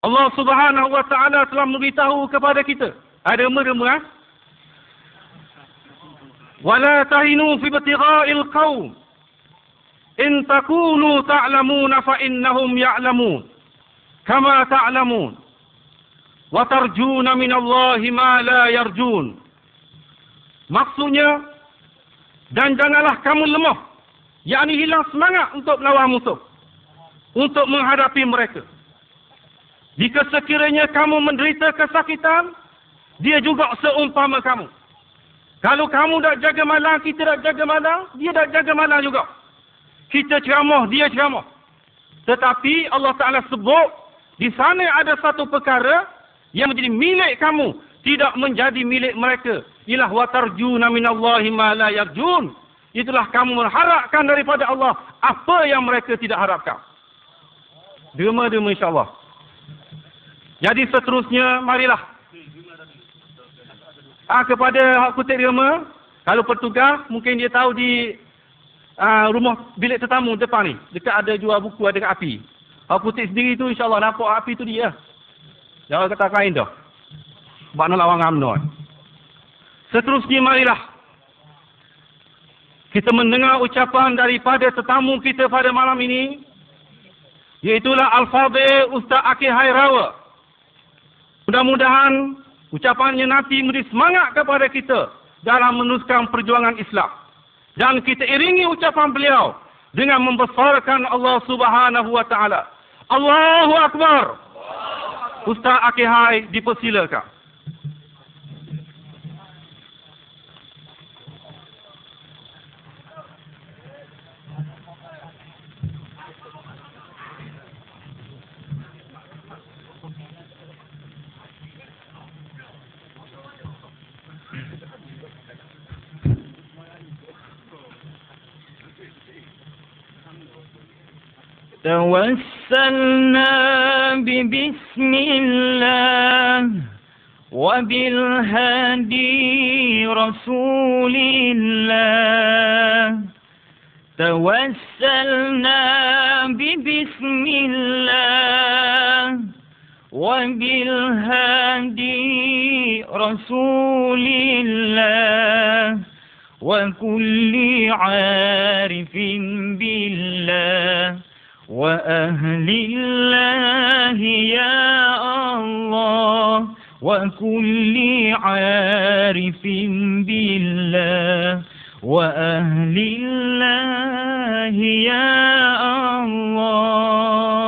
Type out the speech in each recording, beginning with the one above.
Allah Subhanahu wa taala telah memberitahu kepada kita. Ada merema. Wala tahinu fi ibtigha'il qaum. In takunu ta'lamuna fa innahum ya'lamun. Kama ta'lamun. Wa tarjuna minallahi ma la yarjun. Maksudnya, dan janganlah kamu lemah. Yakni hilang semangat untuk melawan musuh. Untuk menghadapi mereka. Jika sekiranya kamu menderita kesakitan, dia juga seumpama kamu. Kalau kamu tak jaga malam, kita tak jaga malam, dia tak jaga malam juga. Kita ceramah, dia ceramah. Tetapi Allah Ta'ala sebut, di sana ada satu perkara yang menjadi milik kamu, tidak menjadi milik mereka. Ialah watarjuna minallahi ma la yarjun. Itulah kamu mengharapkan daripada Allah apa yang mereka tidak harapkan. Derma-derma insyaAllah. Jadi seterusnya, marilah. Kepada hak kutip derma, kalau petugas, mungkin dia tahu di rumah bilik tetamu depan ni. Dekat ada jual buku, ada kat api. Hak kutip sendiri tu insyaAllah nampak api tu dia. Jangan kata kain dah. Sebab nak lawan amnon. Seterusnya, marilah. Kita mendengar ucapan daripada tetamu kita pada malam ini. Iaitulah Al-Fadhil Ustaz Akil Hairawa. Mudah-mudahan ucapannya nanti memberi semangat kepada kita dalam meneruskan perjuangan Islam. Dan kita iringi ucapan beliau dengan membesarkan Allah Subhanahu wa taala. Allahu Akbar. Ustaz Akil Hai dipersilakan. توسلنا ببسم الله وبالهادي رسول الله توسلنا ببسم الله وبالهادي رسول الله وكل عارف بالله وأهل الله يا الله وكل عارف بالله وأهل الله يا الله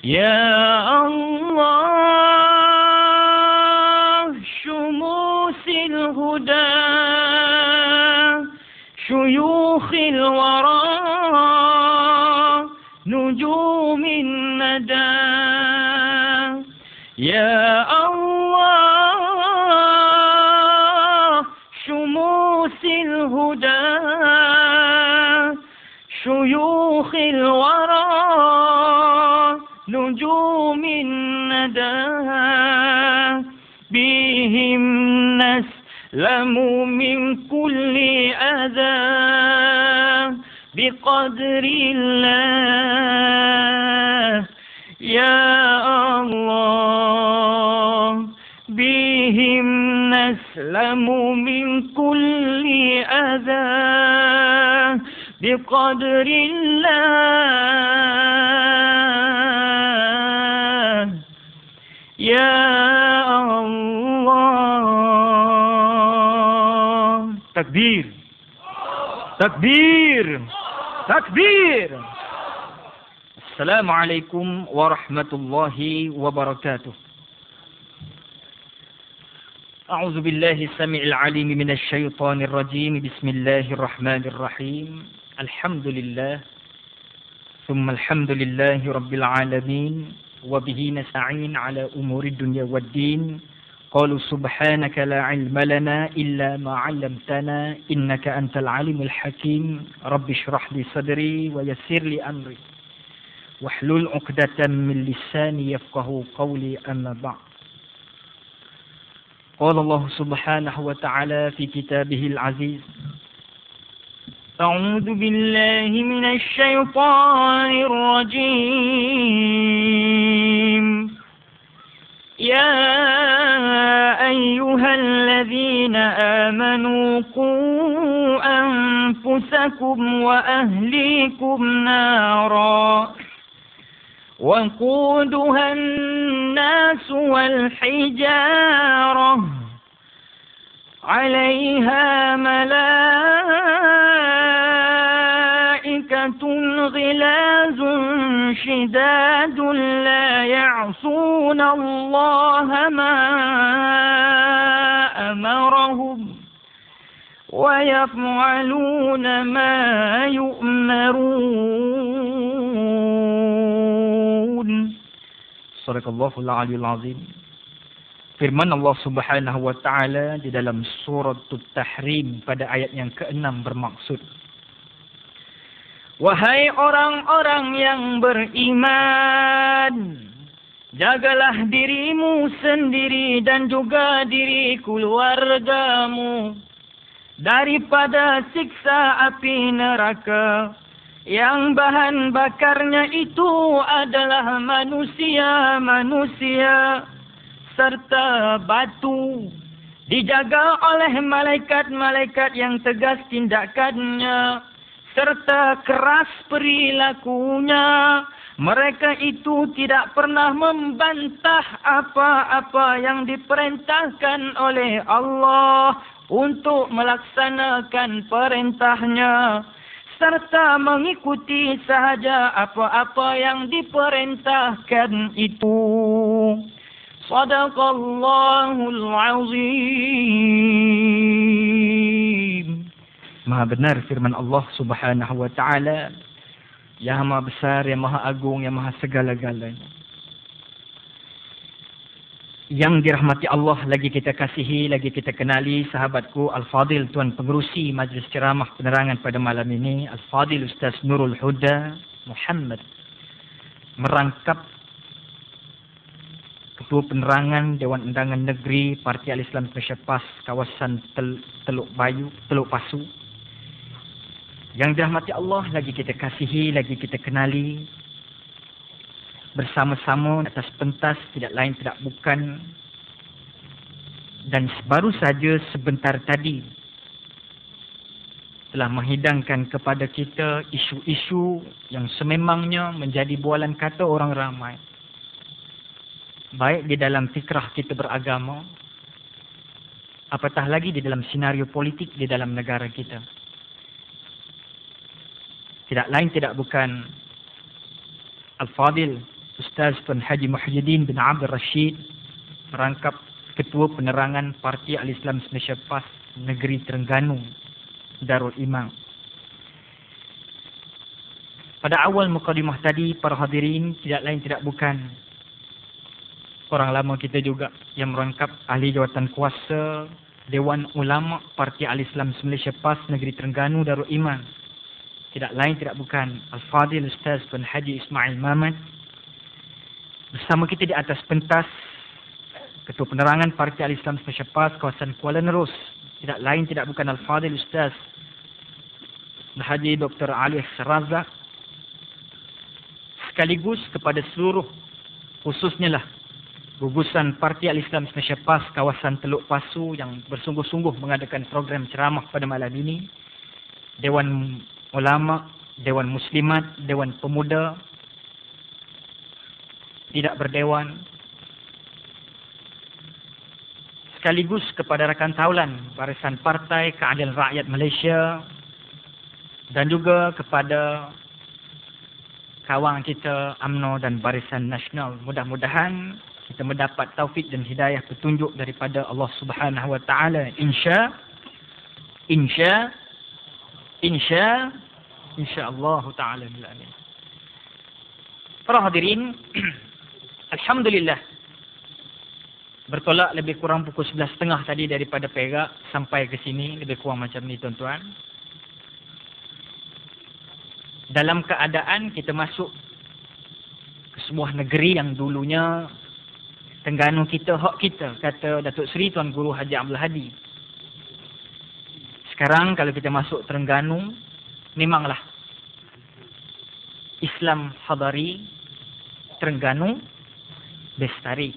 يا الله شموس الهدى شيوخ الورى نجوم الندى يا الله شموس الهدى شيوخ الورى نجوم الندى بهم نسلم من كل أذى بقدر الله يا الله بهم نسلم من كل أذى بقدر الله يا الله تكبير تكبير تكبير السلام عليكم ورحمة الله وبركاته أعوذ بالله السميع العليم من الشيطان الرجيم بسم الله الرحمن الرحيم الحمد لله ثم الحمد لله رب العالمين وبه نستعين على أمور الدنيا والدين قالوا سبحانك لا علم لنا إلا ما علمتنا إنك أنت العليم الحكيم رب اشرح لي صدري ويسر لي أمري واحلل عقدة من لساني يفقه قولي أما بعد قال الله سبحانه وتعالى في كتابه العزيز أعوذ بالله من الشيطان الرجيم. يا أيها الذين آمنوا قوا أنفسكم وأهليكم نارا وقودها الناس والحجارة عليها ملائكة غلاظ شداد لا يعصون الله ما أمرهم ويفعلون ما يؤمرون. Sadaqallahul Aliyul Azim. Firman Allah Subhanahu wa taala di dalam surah At-Tahrim pada ayat yang ke-6 bermaksud, wahai orang-orang yang beriman, jagalah dirimu sendiri dan juga diri keluargamu daripada siksa api neraka yang bahan bakarnya itu adalah manusia serta batu. Dijaga oleh malaikat-malaikat yang tegas tindakannya serta keras perilakunya. Mereka itu tidak pernah membantah apa-apa yang diperintahkan oleh Allah untuk melaksanakan perintahnya, serta mengikuti sahaja apa-apa yang diperintahkan itu. Sadaqallahul Azim. Maha benar firman Allah Subhanahu wa taala, yang maha besar, yang maha agung, yang maha segala-galanya. Yang dirahmati Allah, lagi kita kasihi, lagi kita kenali sahabatku Al-Fadil Tuan Pengerusi Majlis Ceramah Penerangan pada malam ini, Al-Fadil Ustaz Nurul Huda Muhammad, merangkap Ketua Penerangan Dewan Undangan Negeri Parti Al-Islam Malaysia PAS kawasan Teluk Pasu. Yang dirahmati Allah, lagi kita kasihi, lagi kita kenali, bersama-sama atas pentas tidak lain tidak bukan, dan baru saja sebentar tadi telah menghidangkan kepada kita isu-isu yang sememangnya menjadi bualan kata orang ramai, baik di dalam fikrah kita beragama, apatah lagi di dalam senario politik di dalam negara kita. Tidak lain tidak bukan Al-Fadil Ustaz Tuan Haji Muhyiddin bin Abdul Rashid, merangkap Ketua Penerangan Parti Al-Islam Malaysia PAS Negeri Terengganu Darul Imam. Pada awal mukadimah tadi, para hadirin, tidak lain tidak bukan orang lama kita juga yang merangkap ahli jawatan kuasa Dewan Ulama Parti Al-Islam Malaysia PAS Negeri Terengganu Darul Iman. Tidak lain tidak bukan Al-Fadil Ustaz Tuan Haji Ismail Mamat, bersama kita di atas pentas Ketua Penerangan Parti Al-Islam Malaysia PAS kawasan Kuala Nerus. Tidak lain tidak bukan Al-Fadil Ustaz Haji Dr. Ali Razak, sekaligus kepada seluruh, khususnya lah gugusan Parti Al-Islam Malaysia PAS kawasan Teluk Pasu yang bersungguh-sungguh mengadakan program ceramah pada malam ini, Dewan Ulama, Dewan Muslimat, Dewan Pemuda, tidak berdewan, sekaligus kepada rakan taulan Barisan Partai Keadilan Rakyat Malaysia, dan juga kepada kawan kita UMNO dan Barisan Nasional. Mudah-mudahan kita mendapat taufik dan hidayah petunjuk daripada Allah Subhanahu wa taala. Insyaallah taala. Para hadirin, alhamdulillah, bertolak lebih kurang pukul 11.30 tadi daripada Perak sampai ke sini, lebih kurang macam ni tuan-tuan. Dalam keadaan kita masuk ke sebuah negeri yang dulunya Terengganu kita, hak kita, kata Datuk Seri Tuan Guru Haji Abdul Hadi. Sekarang kalau kita masuk Terengganu, memanglah Islam Hadari, Terengganu, Bestari.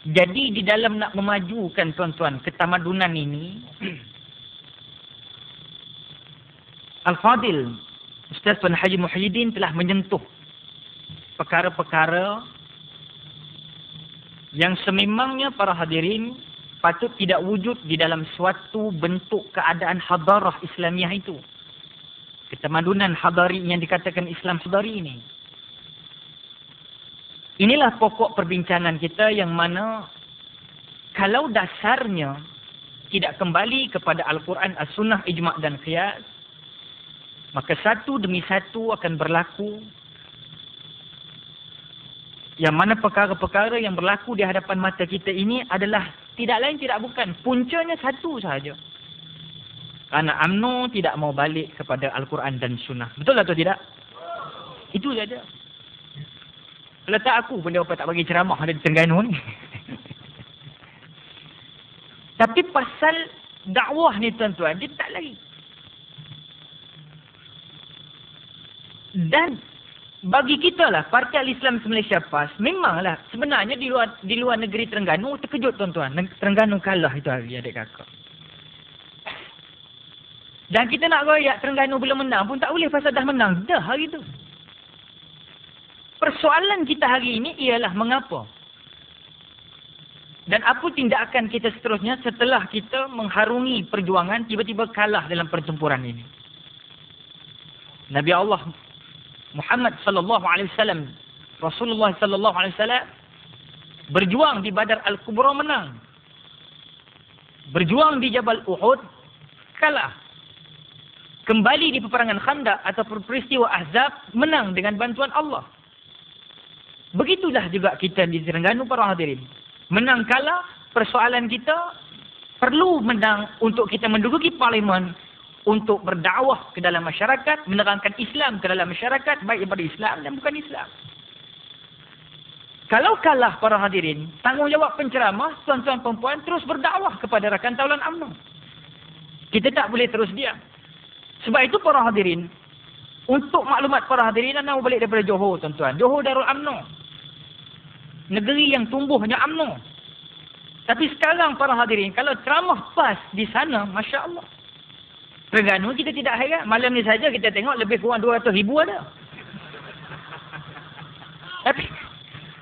Jadi di dalam nak memajukan tuan-tuan ketamadunan ini, Al-Fadil Ustaz Tuan Haji Muhyiddin telah menyentuh perkara-perkara yang sememangnya para hadirin patut tidak wujud di dalam suatu bentuk keadaan hadarah Islamiah itu. Ketamadunan hadari yang dikatakan Islam Hadari ini. Inilah pokok perbincangan kita yang mana kalau dasarnya tidak kembali kepada Al-Quran, As-Sunnah, Ijma' dan Qiyas, maka satu demi satu akan berlaku yang mana perkara-perkara yang berlaku di hadapan mata kita ini adalah tidak lain tidak bukan. Puncanya satu sahaja. Kerana UMNO tidak mau balik kepada Al-Quran dan Sunnah. Betul atau tidak? Itu saja. Kalau tak aku pun dia tak bagi ceramah ada di Terengganu ni. Tapi pasal dakwah ni tuan-tuan, dia tak lagi. Dan bagi kita lah, Parti Al-Islam Malaysia PAS, memanglah sebenarnya di luar negeri Terengganu, terkejut tuan-tuan. Terengganu kalah itu hari adik kakak. Dan kita nak royak Terengganu belum menang pun tak boleh pasal dah menang. Dah hari tu. Persoalan kita hari ini ialah mengapa? Dan apa tindakan kita seterusnya setelah kita mengharungi perjuangan tiba-tiba kalah dalam pertempuran ini? Nabi Allah Muhammad sallallahu alaihi wasallam, Rasulullah sallallahu alaihi wasallam berjuang di Badar Al-Kubra menang. Berjuang di Jabal Uhud kalah. Kembali di peperangan Khandaq atau peristiwa Ahzab menang dengan bantuan Allah. Begitulah juga kita di Terengganu para hadirin. Menang kalah, persoalan kita perlu menang untuk kita menduduki parlimen untuk berdakwah ke dalam masyarakat, menerangkan Islam ke dalam masyarakat, baik daripada Islam dan bukan Islam. Kalau kalah para hadirin, tanggungjawab penceramah, tuan-tuan perempuan terus berdakwah kepada rakan taulan UMNO. Kita tak boleh terus diam. Sebab itu para hadirin, untuk maklumat para hadirin, anda balik daripada Johor tuan-tuan. Johor Darul UMNO. Negeri yang tumbuhnya UMNO. Tapi sekarang para hadirin, kalau ceramah PAS di sana, Masya Allah. Terengganu kita tidak heran. Malam ni saja kita tengok lebih kurang 200,000 ada. Tapi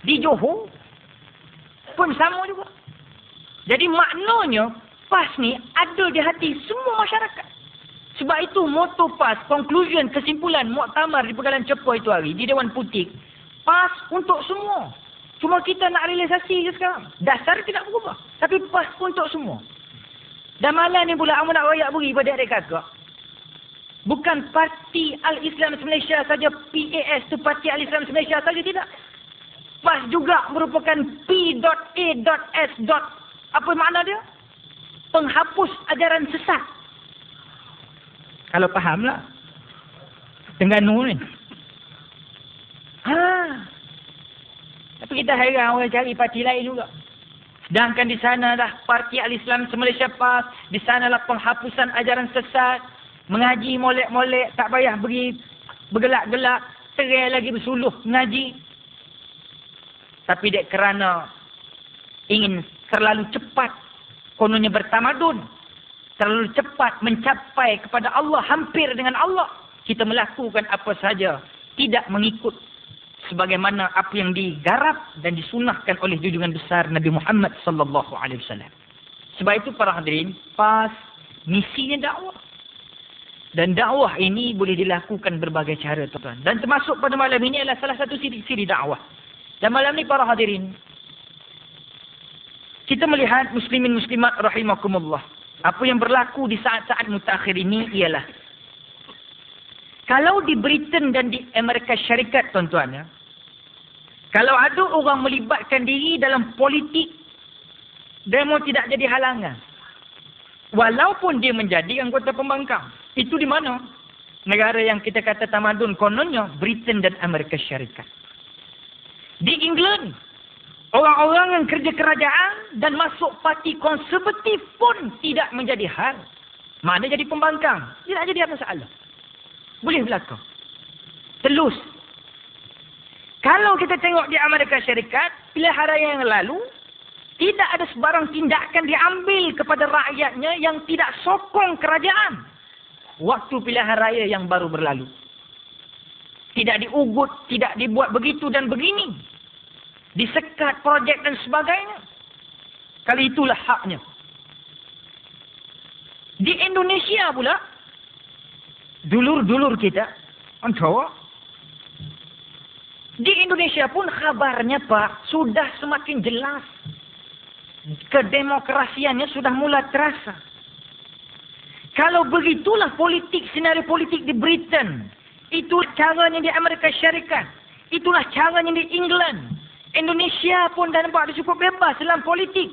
di Johor pun sama juga. Jadi maknanya PAS ni ada di hati semua masyarakat. Sebab itu moto PAS, conclusion, kesimpulan muktamar di Pegalan Cepa itu hari di Dewan Putik, PAS untuk semua. Cuma kita nak realisasi je sekarang. Dasar tidak berubah. Tapi PAS untuk semua. Dan malam ni pula, kamu nak royak beri pada adik kakak. Bukan Parti Al-Islam Malaysia saja, PAS tu Parti Al-Islam Malaysia saja, tidak. PAS juga merupakan P.A.S. Apa makna dia? Penghapus ajaran sesat. Kalau fahamlah. Terengganu ni. Tapi kita heran orang cari parti lain juga. Sedangkan di sana dah Parti Al-Islam Malaysia PAS, di sanalah penghapusan ajaran sesat, mengaji molek-molek, tak payah beri bergelak-gelak, terai lagi bersuluh mengaji. Tapi dek kerana ingin terlalu cepat, kononnya bertamadun, terlalu cepat mencapai kepada Allah, hampir dengan Allah, kita melakukan apa saja, tidak mengikut sebagaimana apa yang digarap dan disunahkan oleh junjungan besar Nabi Muhammad sallallahu alaihi wasallam. Sebab itu para hadirin, PAS misinya dakwah. Dan dakwah ini boleh dilakukan berbagai cara tuan-tuan. Dan termasuk pada malam ini adalah salah satu siri dakwah. Dan malam ini para hadirin, kita melihat muslimin muslimat rahimakumullah. Apa yang berlaku di saat-saat mutakhir ini ialah kalau di Britain dan di Amerika Syarikat tuan-tuan ya, kalau ada orang melibatkan diri dalam politik, demo tidak jadi halangan. Walaupun dia menjadi anggota pembangkang. Itu di mana? Negara yang kita kata tamadun kononnya, Britain dan Amerika Syarikat. Di England, orang-orang yang kerja kerajaan dan masuk parti konservatif pun tidak menjadi hal. Mana jadi pembangkang? Tidak jadi apa masalah. Boleh berlaku. Telus. Kalau kita tengok di Amerika Syarikat, pilihan raya yang lalu, tidak ada sebarang tindakan diambil kepada rakyatnya yang tidak sokong kerajaan. Waktu pilihan raya yang baru berlalu. Tidak diugut, tidak dibuat begitu dan begini. Disekat projek dan sebagainya. Kali itulah haknya. Di Indonesia pula, dulur-dulur kita, antara, di Indonesia pun khabarnya Pak, sudah semakin jelas. Kedemokrasiannya sudah mulai terasa. Kalau begitulah politik, senario politik di Britain, itulah caranya di Amerika Syarikat, itulah caranya di England. Indonesia pun dah nampak cukup bebas dalam politik.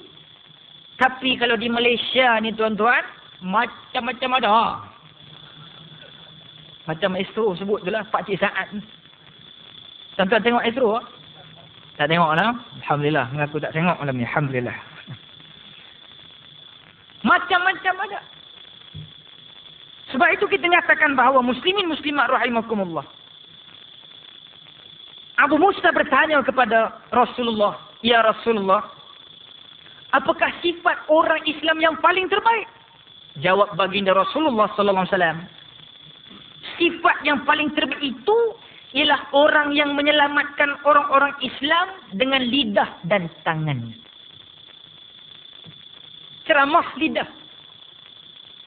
Tapi kalau di Malaysia ni tuan-tuan, macam-macam ada. Macam Astro sebut tu lah, Pakcik Saad. Tuan-tuan tengok Astro? Tak tengok lah. Alhamdulillah, mengaku tak tengok malam ni. Alhamdulillah. Macam-macam ada. Sebab itu kita nyatakan bahawa muslimin muslimat rahimakumullah. Abu Musa bertanya kepada Rasulullah, "Ya Rasulullah, apakah sifat orang Islam yang paling terbaik?" Jawab baginda Rasulullah sallallahu alaihi wasallam, "Sifat yang paling terbaik itu ialah orang yang menyelamatkan orang-orang Islam dengan lidah dan tangan." Ceramah lidah.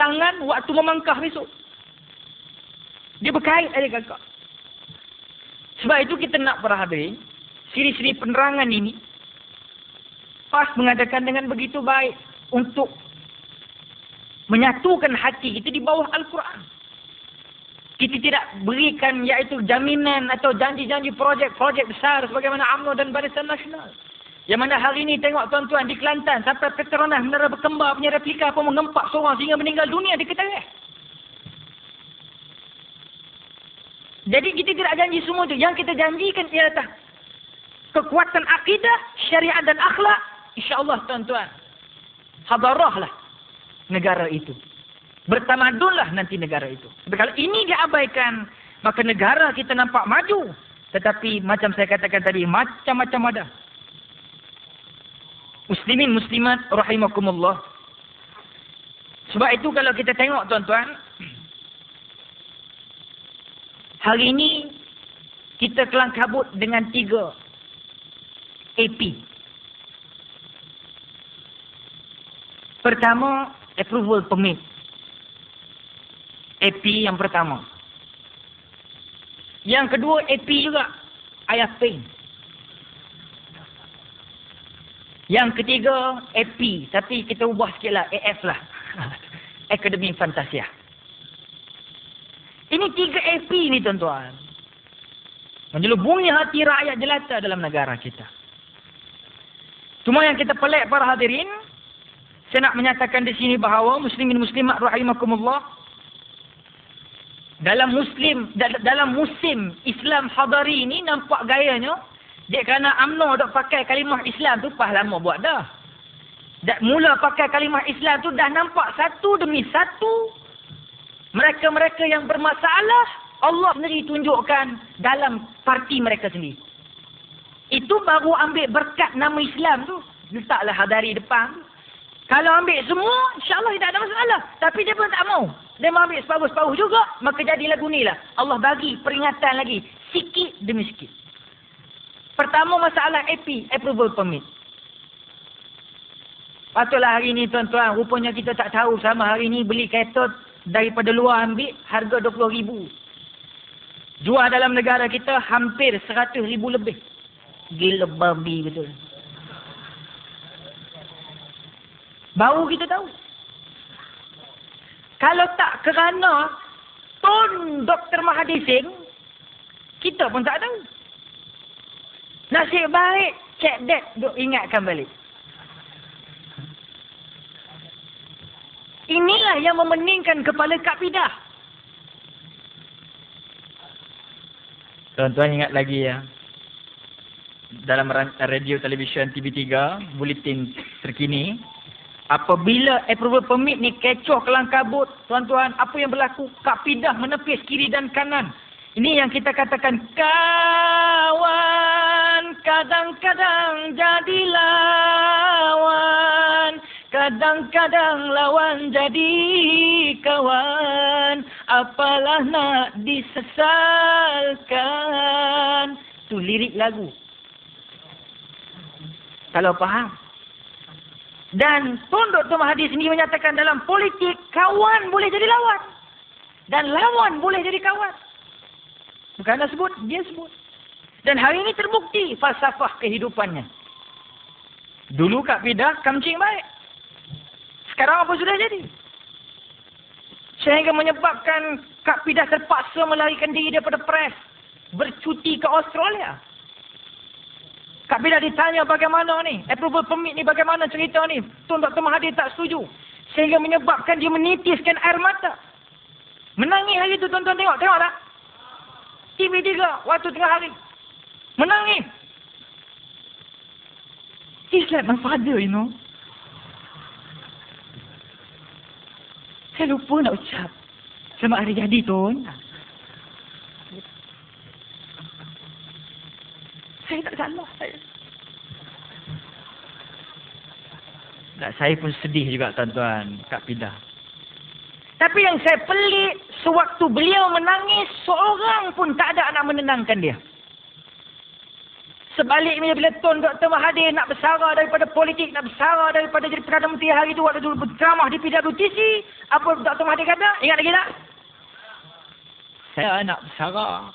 Tangan waktu memangkah besok. Dia berkait ada kakak. Sebab itu kita nak para hadirin, siri-siri penerangan ini pas mengadakan dengan begitu baik untuk menyatukan hati kita di bawah Al-Quran. Kita tidak berikan iaitu jaminan atau janji-janji projek-projek besar sebagaimana UMNO dan Barisan Nasional. Yang mana hari ini tengok tuan-tuan di Kelantan sampai Petronas Menara Berkembar punya replika pun mengempak seorang sehingga meninggal dunia di Ketangan. Jadi kita tidak janji semua itu. Yang kita janjikan ialah kekuatan akidah, syariat dan akhlak. InsyaAllah tuan-tuan, hadarahlah negara itu. Bertamadunlah nanti negara itu. Tapi kalau ini diabaikan, maka negara kita nampak maju. Tetapi macam saya katakan tadi, macam-macam ada. Muslimin muslimat rahimakumullah. Sebab itu kalau kita tengok tuan-tuan, hari ini kita kelang kabut dengan 3 AP. Pertama, approval permit. AP yang pertama. Yang kedua, AP juga. IFP. Yang ketiga, AP. Tapi kita ubah sikit lah. AF lah. Akademi Fantasia. Ini 3 AP ni tuan-tuan. Menjelubungi hati rakyat jelata dalam negara kita. Cuma yang kita pelik para hadirin, saya nak menyatakan di sini bahawa muslimin muslimat rahimakumullah, dalam musim Islam hadari ini nampak gayanya, dia kerana UMNO dok pakai kalimah Islam tu pas lama buat dah. Dak mula pakai kalimah Islam tu dah nampak satu demi satu mereka-mereka yang bermasalah Allah sendiri tunjukkan dalam parti mereka sendiri. Itu baru ambil berkat nama Islam tu, letaklah hadari depan. Kalau ambil semua, insya-Allah tidak ada masalah. Tapi dia pun tak mau. Dia mau ambil separuh-separuh juga, maka jadi lagu ni lah. Allah bagi peringatan lagi, sikit demi sikit. Pertama masalah AP, approval permit. Patutlah hari ni tuan-tuan, rupanya kita tak tahu sama hari ni beli kereta daripada luar ambil harga 20,000. Jual dalam negara kita hampir 100,000 lebih. Gila babi betul. Baru kita tahu. Kalau tak kerana Tun Dr. Mahathir Singh, kita pun tak tahu. Nasib baik Cik Dad duk ingatkan balik. Inilah yang memeningkan kepala Kapidah. Tuan-tuan ingat lagi ya. Dalam radio televisyen TV3, buletin terkini, Apabila approval permit ni kecoh kelang kabut, tuan-tuan, apa yang berlaku? Kak Pidah menepis kiri dan kanan. Ini yang kita katakan kawan, kadang-kadang jadi lawan. Kadang-kadang lawan jadi kawan. Apalah nak disesalkan. Itu lirik lagu. Kalau faham. Dan Tun Dr. Mahathir sendiri menyatakan dalam politik, kawan boleh jadi lawan. Dan lawan boleh jadi kawan. Bukan anda sebut, dia sebut. Dan hari ini terbukti falsafah kehidupannya. Dulu Kak Pidah kamcing baik. Sekarang apa sudah jadi? Sehingga menyebabkan Kak Pidah terpaksa melarikan diri daripada pres. Bercuti ke Australia. Kak Pidah ditanya bagaimana ni? Approval permit ni bagaimana cerita ni? Tun Dr. Mahathir tak setuju. Sehingga menyebabkan dia menitiskan air mata. Menangis hari tu tuan-tuan tengok. Tengok tak? TV3 waktu tengah hari. Menangis. He's like my father, you know. Saya lupa nak ucap. Selamat hari jadi, Tun. Saya tak salah. Saya pun sedih juga, tuan-tuan. Kak Pidah. Tapi yang saya pelik, sewaktu beliau menangis, seorang pun tak ada nak menenangkan dia. Sebaliknya bila Tun Dr. Mahathir nak bersara daripada politik, nak bersara daripada jadi Perdana Menteri hari itu, waktu dulu berceramah di PWTC, apa Dr. Mahathir kata? Ingat lagi tak? Saya nak bersara.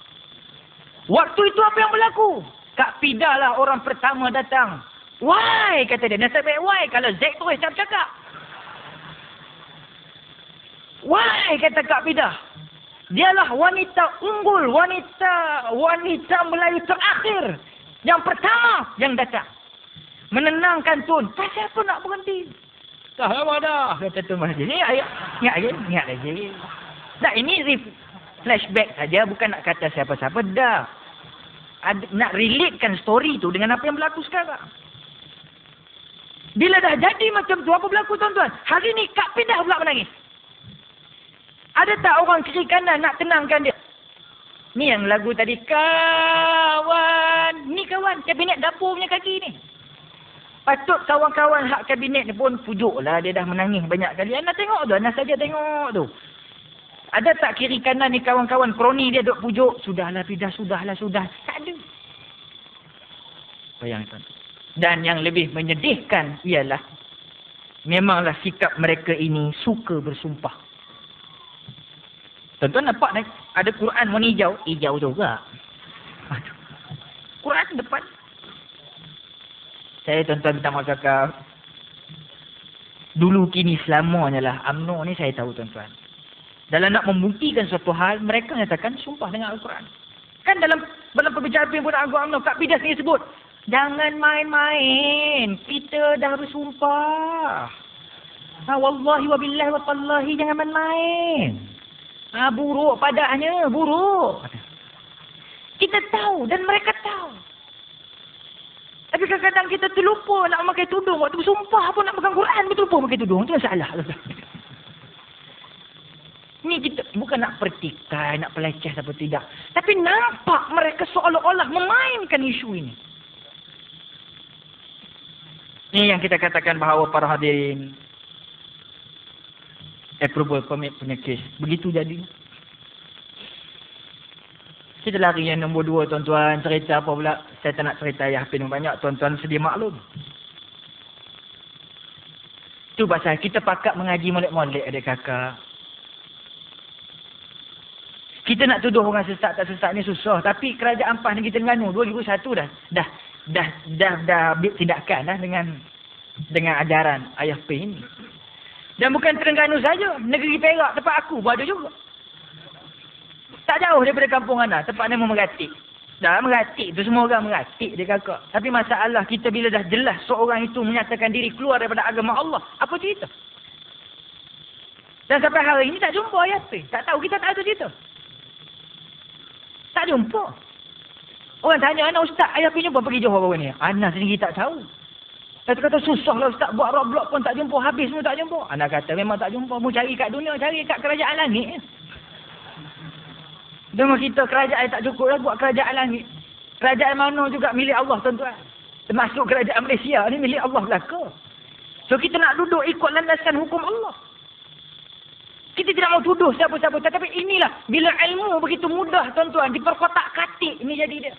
Waktu itu apa yang berlaku? Kak Pidah lah orang pertama datang. Why? Kata dia. Nasib baik why? Kalau Z terus cakap. Why? Kata Kak Pidah. Dialah wanita unggul, wanita Melayu terakhir. Yang pertama yang datang. Menenangkan Tun. Pasal apa nak berhenti? Tak lama dah. Kata Tun Mahathir. Ingat lagi. Nah, ini flashback saja. Bukan nak kata siapa-siapa. Dah. Nak relatekan story tu dengan apa yang berlaku sekarang. Bila dah jadi macam tu, apa berlaku tuan-tuan? Hari ni Kak Pidah pula menangis. Ada tak orang kiri kanan nak tenangkan dia? Ni yang lagu tadi, kawan. Ni kawan, kabinet dapur punya kaki ni. Patut kawan-kawan hak kabinet ni pun pujuklah, dia dah menangis banyak kali. Anda tengok tu, anda saja tengok tu. Ada tak kiri kanan ni kawan-kawan kroni dia duk pujuk? Sudahlah Pidah, sudahlah. Tak ada. Bayangkan. Dan yang lebih menyedihkan ialah, memanglah sikap mereka ini suka bersumpah. Tuan-tuan nampak ada Quran warna hijau? Hijau juga. Quran depan. Saya tuan-tuan minta maaf cakap. Dulu kini selamanya lah. UMNO ni saya tahu tuan-tuan. Dalam nak membuktikan suatu hal, mereka nyatakan sumpah dengan Al-Quran. Kan dalam perbicaraan pimpinan Agung UMNO, Kak Pidah sendiri sebut, jangan main-main. Kita dah bersumpah. Wallahi wa billahi wa tallahi, jangan main-main. Buruk padanya, buruk. Kita tahu dan mereka tahu. Tapi kadang-kadang kita terlupa nak memakai tudung. Waktu bersumpah pun nak pegang Quran, betul lupa pakai tudung. Itu masalah. Ni kita bukan nak pertikai, nak peleceh apa tidak. Tapi nampak mereka seolah-olah memainkan isu ini. Ini yang kita katakan bahawa para hadirin, approval permit punya kes. Begitu jadi. Kita lari yang nombor 2 tuan-tuan. Cerita apa pula? Saya tak nak cerita Ayah Pin banyak. Tuan-tuan sedia maklum. Itu pasal kita pakat mengaji molek-molek adik kakak. Kita nak tuduh orang sesat tak sesat ni susah. Tapi kerajaan PAS Negeri Terengganu 2001 dah ambil tindakan dah dengan ajaran Ayah Pin ni. Dan bukan Terengganu saja, negeri Perak tempat aku pun ada juga. Tak jauh daripada kampung anda, tempat nama Meratik. Dah Meratik tu semua orang Meratik dia kakak. Tapi masalah kita bila dah jelas seorang itu menyatakan diri keluar daripada agama Allah, apa cerita? Dan sampai hari ini tak jumpa Ayah Pin. Tak tahu, kita tak ada cerita. Tak jumpa. Orang tanya, anak ustaz, Ayah Pin jumpa pergi Johor baru ni. Anak sendiri tak tahu. Lepas tu kata, susah lah Ustaz, buat Roblox pun tak jumpa, habis pun tak jumpa. Anak kata, memang tak jumpa, mu cari kat dunia, cari kat kerajaan langit. Dengan kita kerajaan tak cukup lah buat kerajaan langit. Kerajaan mana juga milik Allah tuan-tuan. Termasuk kerajaan Malaysia ni milik Allah belaka. So kita nak duduk ikut landasan hukum Allah. Kita tidak mau tuduh siapa-siapa. Tetapi inilah, bila ilmu begitu mudah tuan-tuan, diperkotak-katik, ini jadi dia.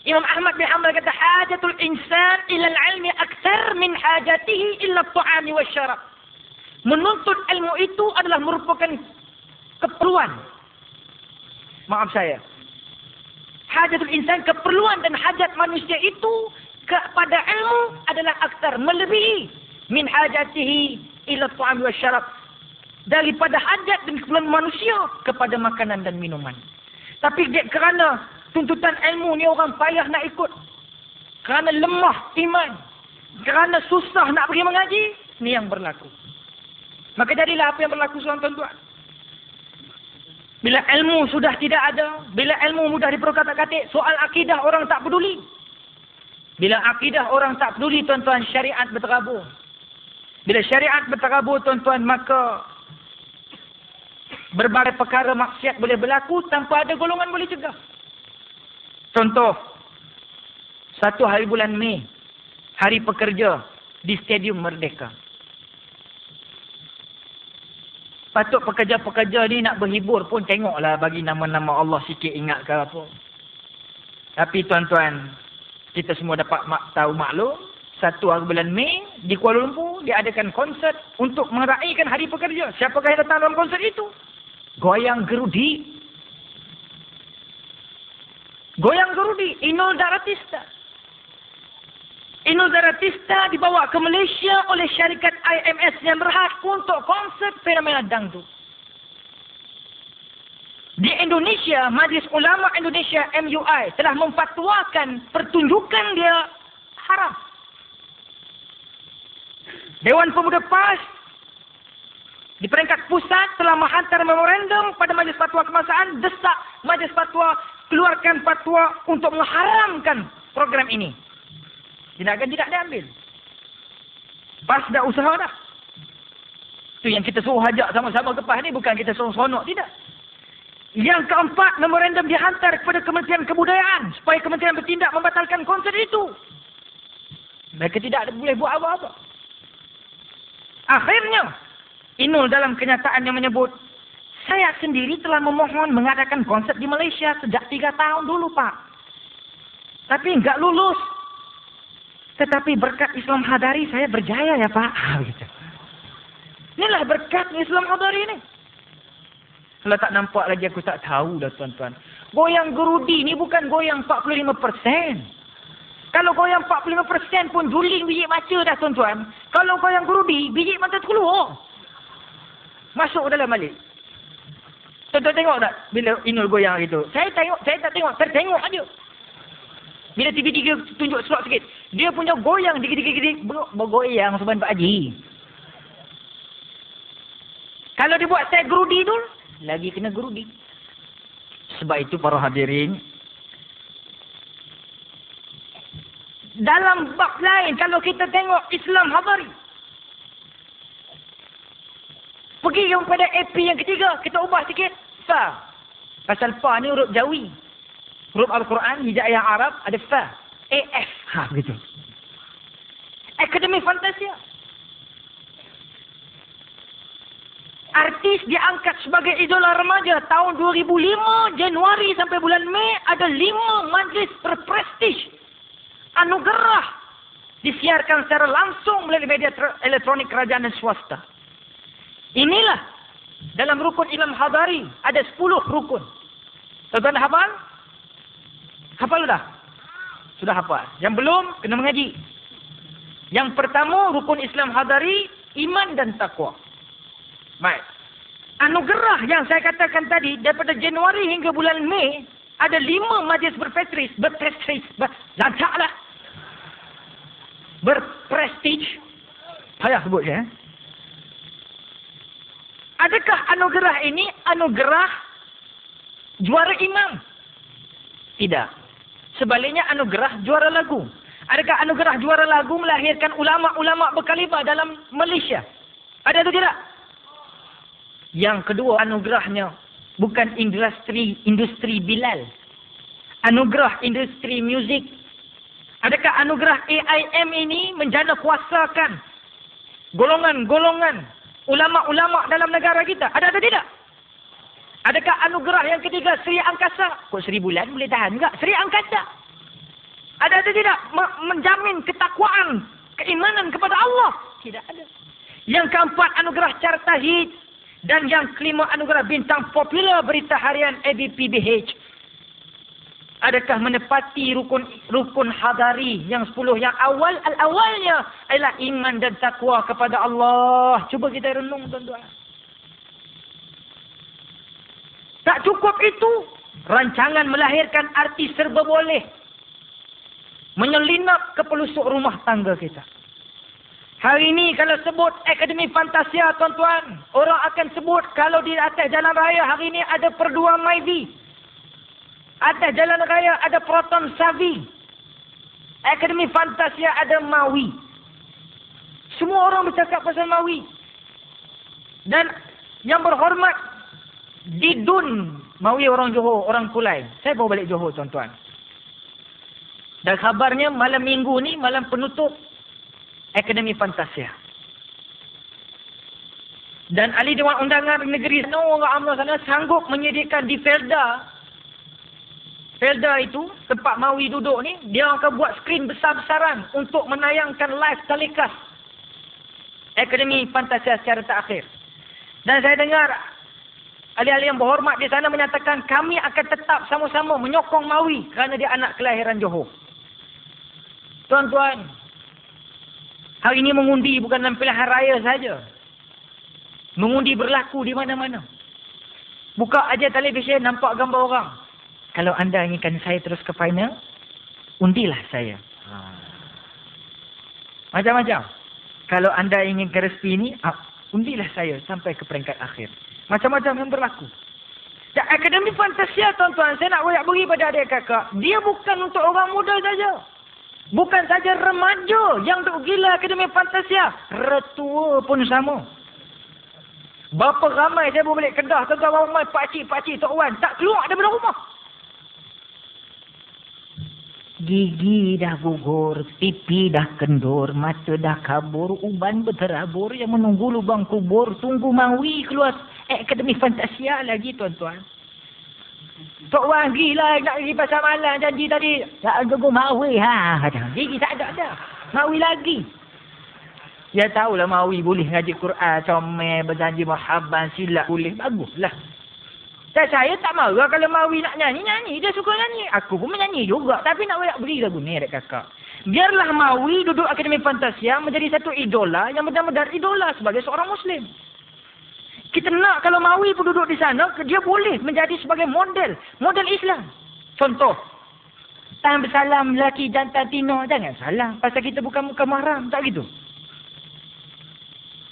Imam Ahmad bin Hanbal kata, hajatul insan ilal ilmi akthar min hajatihi illa at-ta'ami wasyarab. Menuntut ilmu itu adalah merupakan keperluan. Maaf saya. Hajatul insan, keperluan dan hajat manusia itu kepada ilmu adalah akthar, melebihi min hajatihi illa at-ta'ami wasyarab. Daripada hajat dan keperluan manusia kepada makanan dan minuman. Tapi kerana tuntutan ilmu ni orang payah nak ikut. Kerana lemah iman. Kerana susah nak pergi mengaji. Ni yang berlaku. Maka jadilah apa yang berlaku tuan-tuan. Bila ilmu sudah tidak ada. Bila ilmu mudah diperkatak-katik. Soal akidah orang tak peduli. Bila akidah orang tak peduli tuan-tuan, syariat berterabur. Bila syariat berterabur tuan-tuan, maka berbagai perkara maksiat boleh berlaku tanpa ada golongan boleh cegah. Contoh, 1 hari bulan Mei, hari pekerja di Stadium Merdeka. Patut pekerja-pekerja ni nak berhibur pun tengoklah bagi nama-nama Allah sikit ingat ke apa. Tapi tuan-tuan, kita semua dapat tahu maklum, 1 hari bulan Mei di Kuala Lumpur diadakan konsert untuk meraihkan hari pekerja. Siapakah yang datang dalam konsert itu? Goyang gerudi. Goyang gerudi. Inul Daratista. Inul Daratista dibawa ke Malaysia oleh syarikat IMS yang berhad untuk konsert fenomena dangdut. Di Indonesia, Majlis Ulama Indonesia MUI telah memfatwakan pertunjukan dia haram. Dewan Pemuda PAS di peringkat pusat telah menghantar memorandum pada Majlis Fatwa Kebangsaan, desak Majlis Fatwa keluarkan fatwa untuk mengharamkan program ini. Tindakan tidak diambil. PAS dah usaha dah. Itu yang kita suruh hajak sama-sama ke PAS ni, bukan kita suruh sonok, tidak. Yang keempat, memorandum dihantar kepada Kementerian Kebudayaan supaya kementerian bertindak membatalkan konsert itu. Mereka tidak boleh buat apa-apa. Akhirnya, Inul dalam kenyataan yang menyebut, saya sendiri telah memohon mengadakan konsert di Malaysia sejak 3 tahun dulu, Pak. Tapi enggak lulus. Tetapi berkat Islam Hadari saya berjaya ya, Pak. Gitu. Inilah berkat Islam Hadari ini. Kalau tak nampak lagi aku tak tahu dah tuan-tuan. Goyang gerudi ni bukan goyang 45%. Kalau goyang 45% pun juling biji mata dah tuan-tuan. Kalau goyang gerudi, biji mata terkeluar. Masuk dalam balik. Tuan-tuan tengok tak bila Inul goyang gitu? Saya tak tengok, tertengok aja. Bila TV3 tunjuk slot sikit, dia punya goyang dikit-dikit bergoyang seban Pak Haji. Kalau dia buat set gerudi tu, lagi kena gerudi. Sebab itu para hadirin, dalam bab lain kalau kita tengok Islam Hadari, pergi kepada AP yang ketiga, kita ubah sikit. Fa. Pasal fa ni huruf Jawi. Huruf Al-Quran, hijaiyah Arab, ada fa. AF. Begitu. Akademi Fantasia. Artis diangkat sebagai idola remaja tahun 2005, Januari sampai bulan Mei, ada 5 majlis berprestij. Anugerah disiarkan secara langsung melalui media elektronik kerajaan dan swasta. Inilah dalam rukun Islam Hadari ada 10 rukun. Tuan-tuan dah hafal? Hafal dah? Sudah hafal. Yang belum kena mengaji. Yang pertama rukun Islam Hadari, iman dan takwa. Baik. Anugerah yang saya katakan tadi daripada Januari hingga bulan Mei ada 5 majlis berprestij, lancarlah. Berprestij. Payah sebutnya. Adakah anugerah ini anugerah juara imam? Tidak. Sebaliknya anugerah juara lagu. Adakah anugerah juara lagu melahirkan ulama-ulama berkaliber dalam Malaysia? Ada atau tidak? Yang kedua anugerahnya bukan industri Bilal. Anugerah industri muzik. Adakah anugerah AIM ini menjana kuasakan golongan-golongan ulama-ulama dalam negara kita? Ada atau tidak? Adakah anugerah yang ketiga Sri Angkasa? Kok Sri Bulan boleh tahan juga? Sri Angkasa. Ada atau tidak? Menjamin ketakwaan, keimanan kepada Allah? Tidak ada. Yang keempat anugerah Carta Hit. Dan yang kelima anugerah bintang popular berita harian ABPBH. Adakah menepati rukun hadari yang 10 yang awalnya adalah iman dan takwa kepada Allah. Cuba kita renung tuan-tuan. Tak cukup itu, rancangan melahirkan artis serba boleh menyelinap ke pelusuk rumah tangga kita. Hari ini kalau sebut Akademi Fantasia tuan-tuan, orang akan sebut kalau di atas jalan raya hari ini ada Perdua Myvi. Atas jalan raya ada Proton Savi. Akademi Fantasia ada Maui. Semua orang bercakap pasal Maui. Dan yang berhormat Didun Maui orang Johor, orang Kulai. Saya bawa balik Johor tuan-tuan. Dan kabarnya malam minggu ni malam penutup Akademi Fantasia. Dan ahli Dewan Undangan Negeri sana, orang UMNO sana sanggup menyediakan di Felda. Felda itu, tempat Maui duduk ni, dia akan buat skrin besar-besaran untuk menayangkan live telecast Akademi Fantasia secara terakhir. Dan saya dengar ahli-ahli yang berhormat di sana menyatakan kami akan tetap sama-sama menyokong Maui kerana dia anak kelahiran Johor. Tuan-tuan, hari ini mengundi bukan dalam pilihan raya saja. Mengundi berlaku di mana-mana. Buka aja televisyen, nampak gambar orang. Kalau anda inginkan saya terus ke final, undilah saya. Macam-macam. Kalau anda ingin ke respi ini, undilah saya sampai ke peringkat akhir. Macam-macam yang berlaku. Dan Akademi Fantasia tuan-tuan, saya nak beri pada adik kakak. Dia bukan untuk orang muda saja. Bukan saja remaja yang duk gila Akademi Fantasia. Retua pun sama. Berapa ramai saya boleh balik Kedah. Tuan-tuan ramai pakcik-pakcik Tok Wan. Tak keluar daripada rumah. Gigi dah gugur, pipi dah kendur, mata dah kabur, uban berterabur yang menunggu lubang kubur. Tunggu Maui keluar Akademi Fantasia lagi tuan-tuan. Tok Wan gila nak pergi pasar malam janji tadi. Tak gugur Maui ha. Gigi tak ada. Maui lagi. Dia tahulah Maui boleh ngaji Quran, comel, berjanji mahabban, silap boleh. Baguslah. Saya tak marah kalau Maui nak nyanyi. Dia suka nyanyi. Aku pun menyanyi juga. Tapi nak beri lagu ni adik kakak. Biarlah Maui duduk Akademi Fantasia menjadi satu idola yang benar-benar idola sebagai seorang Muslim. Kita nak kalau Maui pun duduk di sana, dia boleh menjadi sebagai model Islam. Contoh, tahan bersalam lelaki jantan tino. Jangan salah. Pasal kita bukan muka mahram. Tak gitu.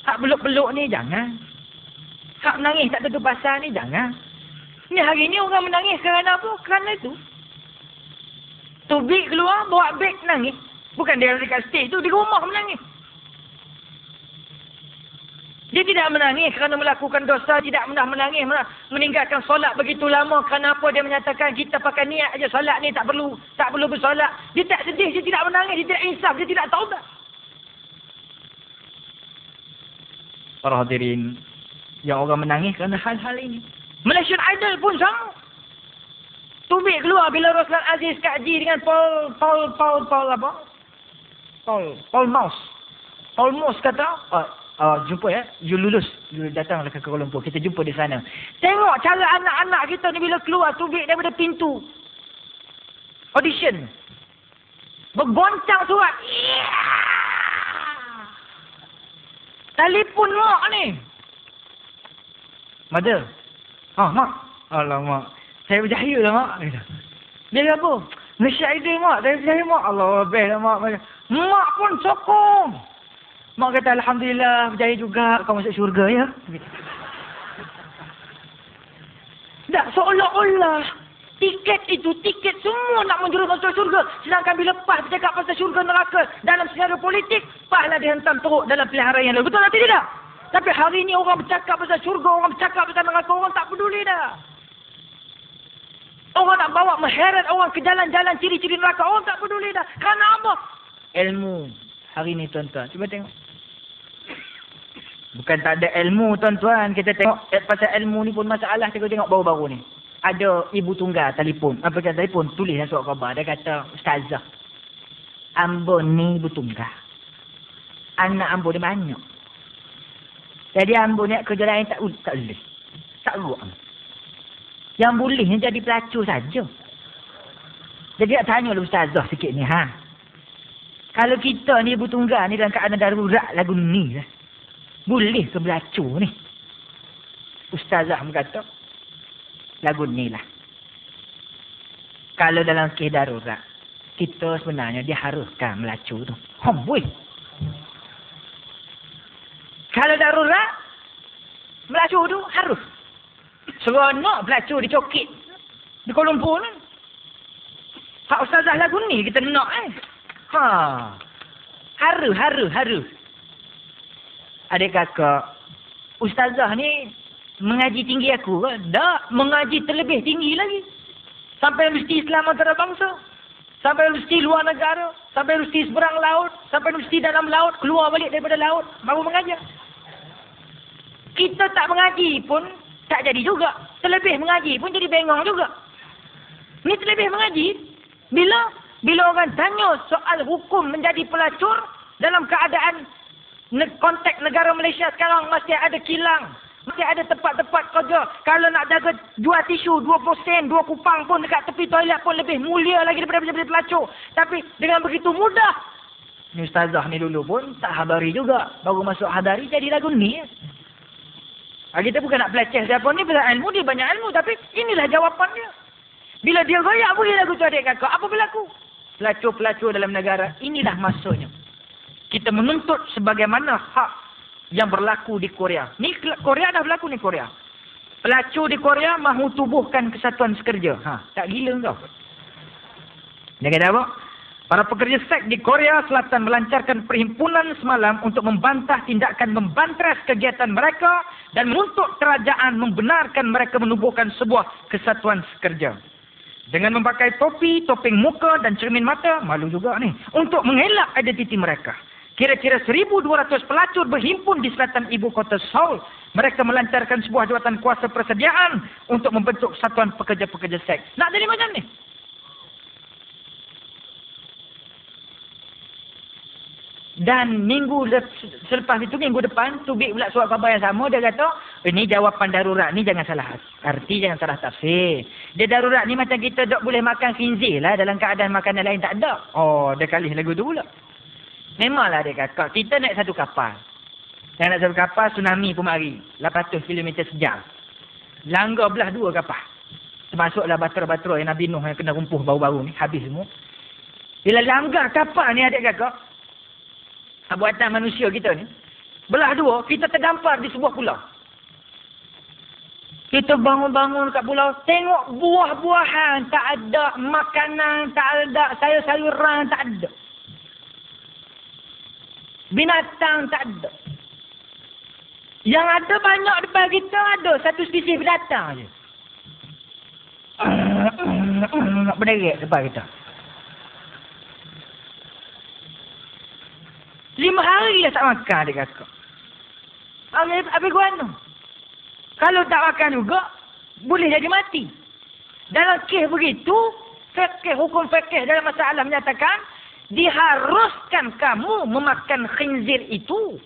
Hak peluk-peluk ni jangan. Hak menangis tak tentu pasal ni jangan. Ni hari ni orang menangis kerana apa? Kerana itu. Tubik keluar, bawa beg menangis. Bukan dia dekat stage tu, di rumah menangis. Dia tidak menangis kerana melakukan dosa, tidak menangis meninggalkan solat begitu lama. Kerana apa? Dia menyatakan kita pakai niat aja solat ni tak perlu bersolat. Dia tak sedih, dia tidak menangis, dia tidak insaf, dia tidak taubat. Para hadirin, yang orang menangis kerana hal-hal ini. Malaysian Idol pun sama. Tubik keluar bila Roslan Aziz kaji dengan Paul Mouse. Paul Mouse kata, jumpa ya, you lulus. You datanglah ke Kuala Lumpur. Kita jumpa di sana. Tengok cara anak-anak kita ni bila keluar tubik daripada pintu audition. Bergoncang surat. Telefon mak ni. Mother. Mak. Alamak. Saya berjaya lah mak. Dia kata apa? Malaysia Idol mak. Saya berjaya mak. Allah best lah mak. Mak pun sokong. Mak kata Alhamdulillah berjaya juga. Kau masuk syurga ya. Tak seolah-olah Tiket itu, tiket semua nak menjurus masuk syurga. Sedangkan bila PAS bercakap pasal syurga neraka dalam sejarah politik, PAS lah dihentam teruk dalam pilihan raya yang lalu. Betul atau tidak? Tapi hari ini orang bercakap pasal syurga, orang bercakap pasal neraka, orang tak peduli dah. Orang nak bawa mengheret orang ke jalan-jalan ciri-ciri neraka, orang tak peduli dah. Kerana apa? Ilmu. Hari ini tuan-tuan, cuba tengok. Bukan tak ada ilmu tuan-tuan. Kita tengok pasal ilmu ni pun masalah. Tengok baru-baru ni. Ada ibu tunggal telefon. Apa kata telefon? Tulis dalam surat khabar. Dia kata, Ustazah, ambo ni ibu tunggal. Anak ambo dia banyak. Jadi ambo ni kerja lain tak boleh. Tak ruak. Yang boleh ni jadi pelacur saja. Jadi nak tanya oleh Ustazah sikit ni. Kalau kita ni ibu tunggal ni dalam keadaan darurat lagu ni lah. Boleh ke pelacur ni? Ustazah berkata, lagu ni lah. Kalau dalam kes darurat, kita sebenarnya diharuskan melacur tu. Boy. Kalau darurat, melacur tu harus. Seronok pelacur dicokit di Kuala Lumpur ni. Hak Ustazah lagu ni kita nak Harus. Adik kakak, Ustazah ni mengaji tinggi aku ke? Tak, mengaji terlebih tinggi lagi. Sampai universiti Islam antarabangsa. Sampai universiti luar negara. Sampai universiti seberang laut. Sampai universiti dalam laut. Keluar balik daripada laut. Baru mengajar. Kita tak mengaji pun tak jadi juga. Terlebih mengaji pun jadi bengong juga. Ni terlebih mengaji. Bila orang tanya soal hukum menjadi pelacur dalam keadaan konteks negara Malaysia sekarang masih ada kilang. Masih ada tempat-tempat kerja. Kalau nak jaga jual tisu 20 sen, 2 kupang pun dekat tepi toilet pun lebih mulia lagi daripada menjadi pelacur. Tapi dengan begitu mudah. Ni Ustazah ni dulu pun tak habari juga. Baru masuk hadari jadi lagu ni. Kita bukan nak pelacur siapa ni. Bila ilmu dia banyak ilmu. Tapi inilah jawapan dia. Bila dia royak boleh lagu tu adik kakak. Apa berlaku? Pelacur-pelacur dalam negara. Inilah maksudnya. Kita menuntut sebagaimana hak yang berlaku di Korea. Ni Korea dah berlaku ni Korea. Pelacur di Korea mahu tubuhkan kesatuan sekerja. Tak gila kau. Dia kata apa? Para pekerja seks di Korea Selatan melancarkan perhimpunan semalam untuk membantah tindakan membantras kegiatan mereka dan menuntut kerajaan membenarkan mereka menubuhkan sebuah kesatuan sekerja. Dengan memakai topi, topeng muka dan cermin mata, malu juga ni, untuk mengelak identiti mereka. Kira-kira 1,200 pelacur berhimpun di selatan ibu kota Seoul. Mereka melancarkan sebuah jawatan kuasa persediaan untuk membentuk satuan pekerja-pekerja seks. Nak jadi macam ni? Dan minggu selepas itu, minggu depan, Tubik pula surat khabar yang sama. Dia kata, ini jawapan darurat ni jangan salah arti, jangan salah tafsir. Dia darurat ni macam kita tak boleh makan khinzir lah dalam keadaan makanan lain tak ada. Dia kalih lagu tu pula. Memanglah dia kata, kita naik satu kapal. Yang naik satu kapal, tsunami pun mari. 800 km sejam. Langgar belah 2 kapal. Termasuklah batra-batra yang Nabi Nuh yang kena rumpuh baru-baru ni. Habis semua. Bila langgar kapal ni adik kakak, buatan manusia kita ni, belah 2, kita terdampar di sebuah pulau. Kita bangun-bangun kat pulau, tengok buah-buahan, tak ada makanan, tak ada sayur-sayuran, tak ada. Binatang tak ada. Yang ada banyak depan kita ada satu spesies binatang je. Nak berderet depan kita. 5 hari dah tak makan adik kakak. Habis guano. Kalau tak makan juga, boleh jadi mati. Dalam kes begitu, hukum fikih dalam masalah menyatakan, diharuskan kamu memakan khinzir itu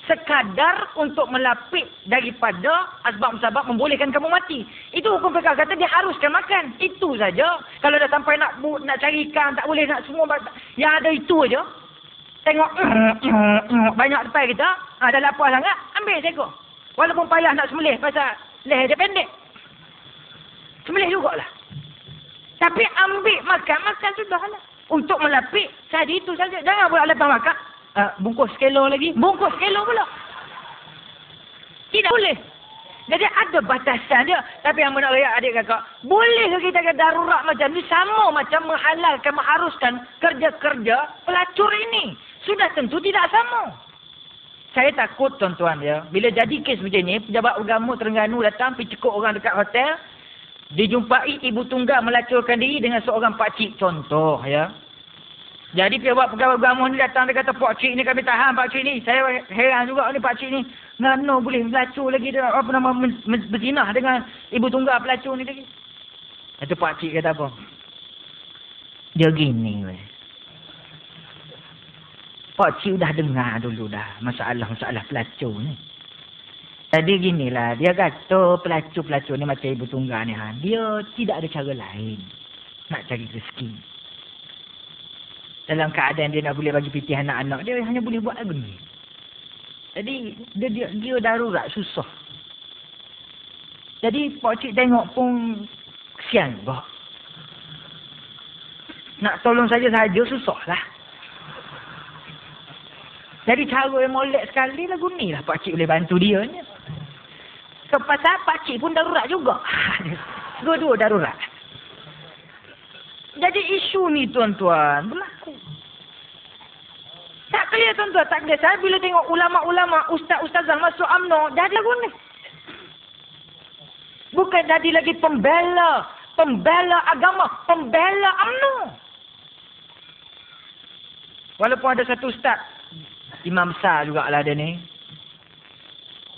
sekadar untuk melapik daripada asbab-sebab membolehkan kamu mati. Itu hukum fikih kata diharuskan makan. Itu saja. Kalau dah sampai nak cari ikan, tak boleh nak semua. Yang ada itu aja. Tengok banyak depan kita. Dah lapar sangat. Ambil tengok. Walaupun payah nak sembelih pasal leher dia pendek. Sembelih jugalah. Tapi ambil makan sudahlah. Untuk melapik saja itu saja. Jangan pula lepas makan. Bungkus kilo lagi. Bungkus kilo pula. Tidak boleh. Jadi ada batasan dia. Tapi yang benar ya adik kakak, boleh ke kita kata darurat macam ni sama macam menghalalkan, mengharuskan kerja-kerja pelacur ini. Sudah tentu tidak sama. Saya takut tuan-tuan ya, bila jadi kes macam ni, pejabat agama Terengganu datang pergi cekuk orang dekat hotel, dijumpai ibu tunggal melacurkan diri dengan seorang pakcik contoh ya. Jadi pejabat agama ni datang, dia kata pakcik ni kami tahan pakcik ni. Saya heran juga ni pakcik ni. Ngano boleh melacur lagi dia apa nama berzinah dengan ibu tunggal pelacur ni lagi. Itu pakcik kata apa? Dia gini weh. Pakcik dah dengar dulu dah masalah-masalah pelacur ni. Jadi ginilah, dia kata pelacur-pelacur ni macam ibu tunggal ni dia tidak ada cara lain nak cari rezeki. Dalam keadaan dia nak boleh bagi pitih anak-anak dia hanya boleh buat lagu ni. Jadi dia darurat susah. Jadi pakcik tengok pun kesian bah. Nak tolong saja-saja susahlah. Jadi cara yang molek sekali lagu ni lah pakcik boleh bantu dia ni. Pasal pakcik pun darurat juga. Dua-dua darurat. Jadi isu ni tuan-tuan berlaku. Tak clear tuan-tuan, tak clear. Saya bila tengok ulama-ulama, ustaz-ustazah masuk UMNO, jadi lagu ni. Bukan jadi lagi pembela agama, pembela UMNO. Walaupun ada satu ustaz, imam besar jugalah dia ni.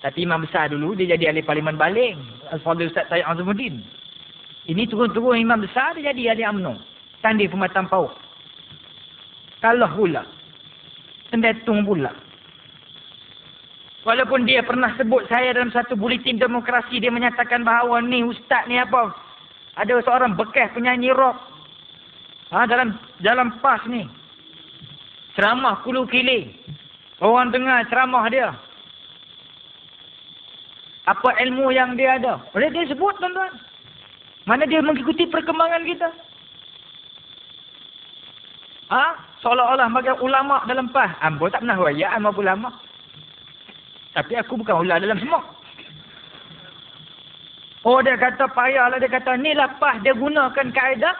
Tapi imam besar dulu, dia jadi ahli parlimen baling. Al-Fadhil Ustaz Syed Azimuddin. Ini turun-turun imam besar, dia jadi ahli UMNO. Tanding Pematang Pauh. Kalah pula. Pendetung pula. Walaupun dia pernah sebut saya dalam satu buletin demokrasi, dia menyatakan bahawa ni ustaz ni apa? Ada seorang bekas penyanyi rock. Dalam PAS ni. Ceramah kulu kili. Orang dengar ceramah dia. Apa ilmu yang dia ada? Boleh dia sebut tuan-tuan. Mana dia mengikuti perkembangan kita? Seolah-olah bagi ulama dalam PAS. Ambo tak pernah raya sama ulama. Tapi aku bukan ular dalam semua. Oh, dia kata payahlah, dia kata inilah PAS, dia gunakan kaedah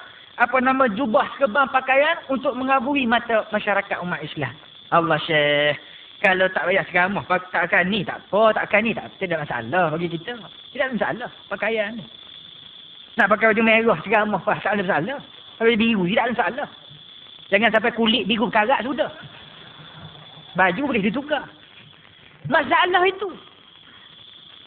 jubah sekebang pakaian untuk mengabui mata masyarakat umat Islam. Allah Syekh, kalau tak payah seramah, takkan ni tak apa, takkan ni tak apa, tidak masalah bagi kita. Tidak masalah pakaian ni. Nak pakai baju merah seramah, tak ada masalah. Pakai biru tidak ada masalah. Jangan sampai kulit biru karat sudah. Baju boleh ditukar. Masalah itu.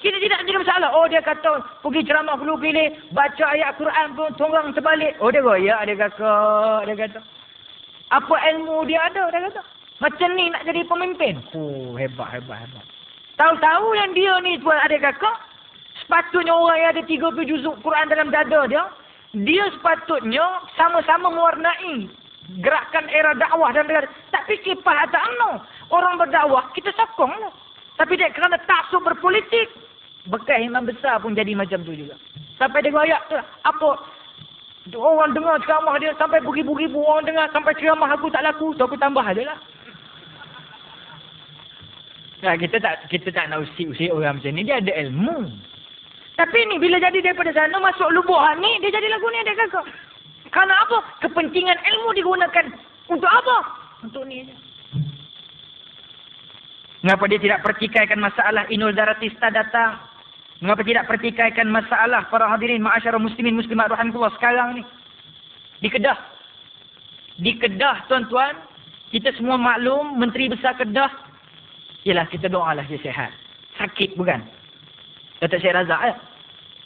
Kita tidak ada masalah. Oh, dia kata pergi ceramah perlu pilih, baca ayat Quran pun tonggang terbalik. Oh, dia royak, dia kata. Apa ilmu dia ada, dia kata. Macam ni nak jadi pemimpin. Oh, hebat. Tahu-tahu yang dia ni tuan adik kakak, sepatutnya orang yang ada 30 juzuk Quran dalam dada dia sepatutnya sama-sama mewarnai gerakan era dakwah dan negara. Tak fikir PAS atau UMNO. Orang berdakwah, kita sokong lah. Tapi dia kerana taksub berpolitik, bekas imam besar pun jadi macam tu juga. Sampai dia royak tu lah. Apa? Orang dengar ceramah dia, sampai beribu-ribu orang dengar, sampai ceramah aku tak laku, so aku tambah je lah. Nah, kita tak nak usik-usik orang macam ni, dia ada ilmu. Tapi ni bila jadi daripada sana, masuk lubuhan ni, dia jadi lagu ni ada kakak. Kerana apa? Kepentingan ilmu digunakan. Untuk apa? Untuk ni je. Mengapa dia tidak pertikaikan masalah Inul Daratista datang? Mengapa tidak pertikaikan masalah para hadirin ma'asyara muslimin muslimat rahimakumullah sekarang ni? Di Kedah. Di Kedah tuan-tuan, kita semua maklum Menteri Besar Kedah, ialah kita doalah dia sihat. Sakit bukan? Datuk Syed Razak ya?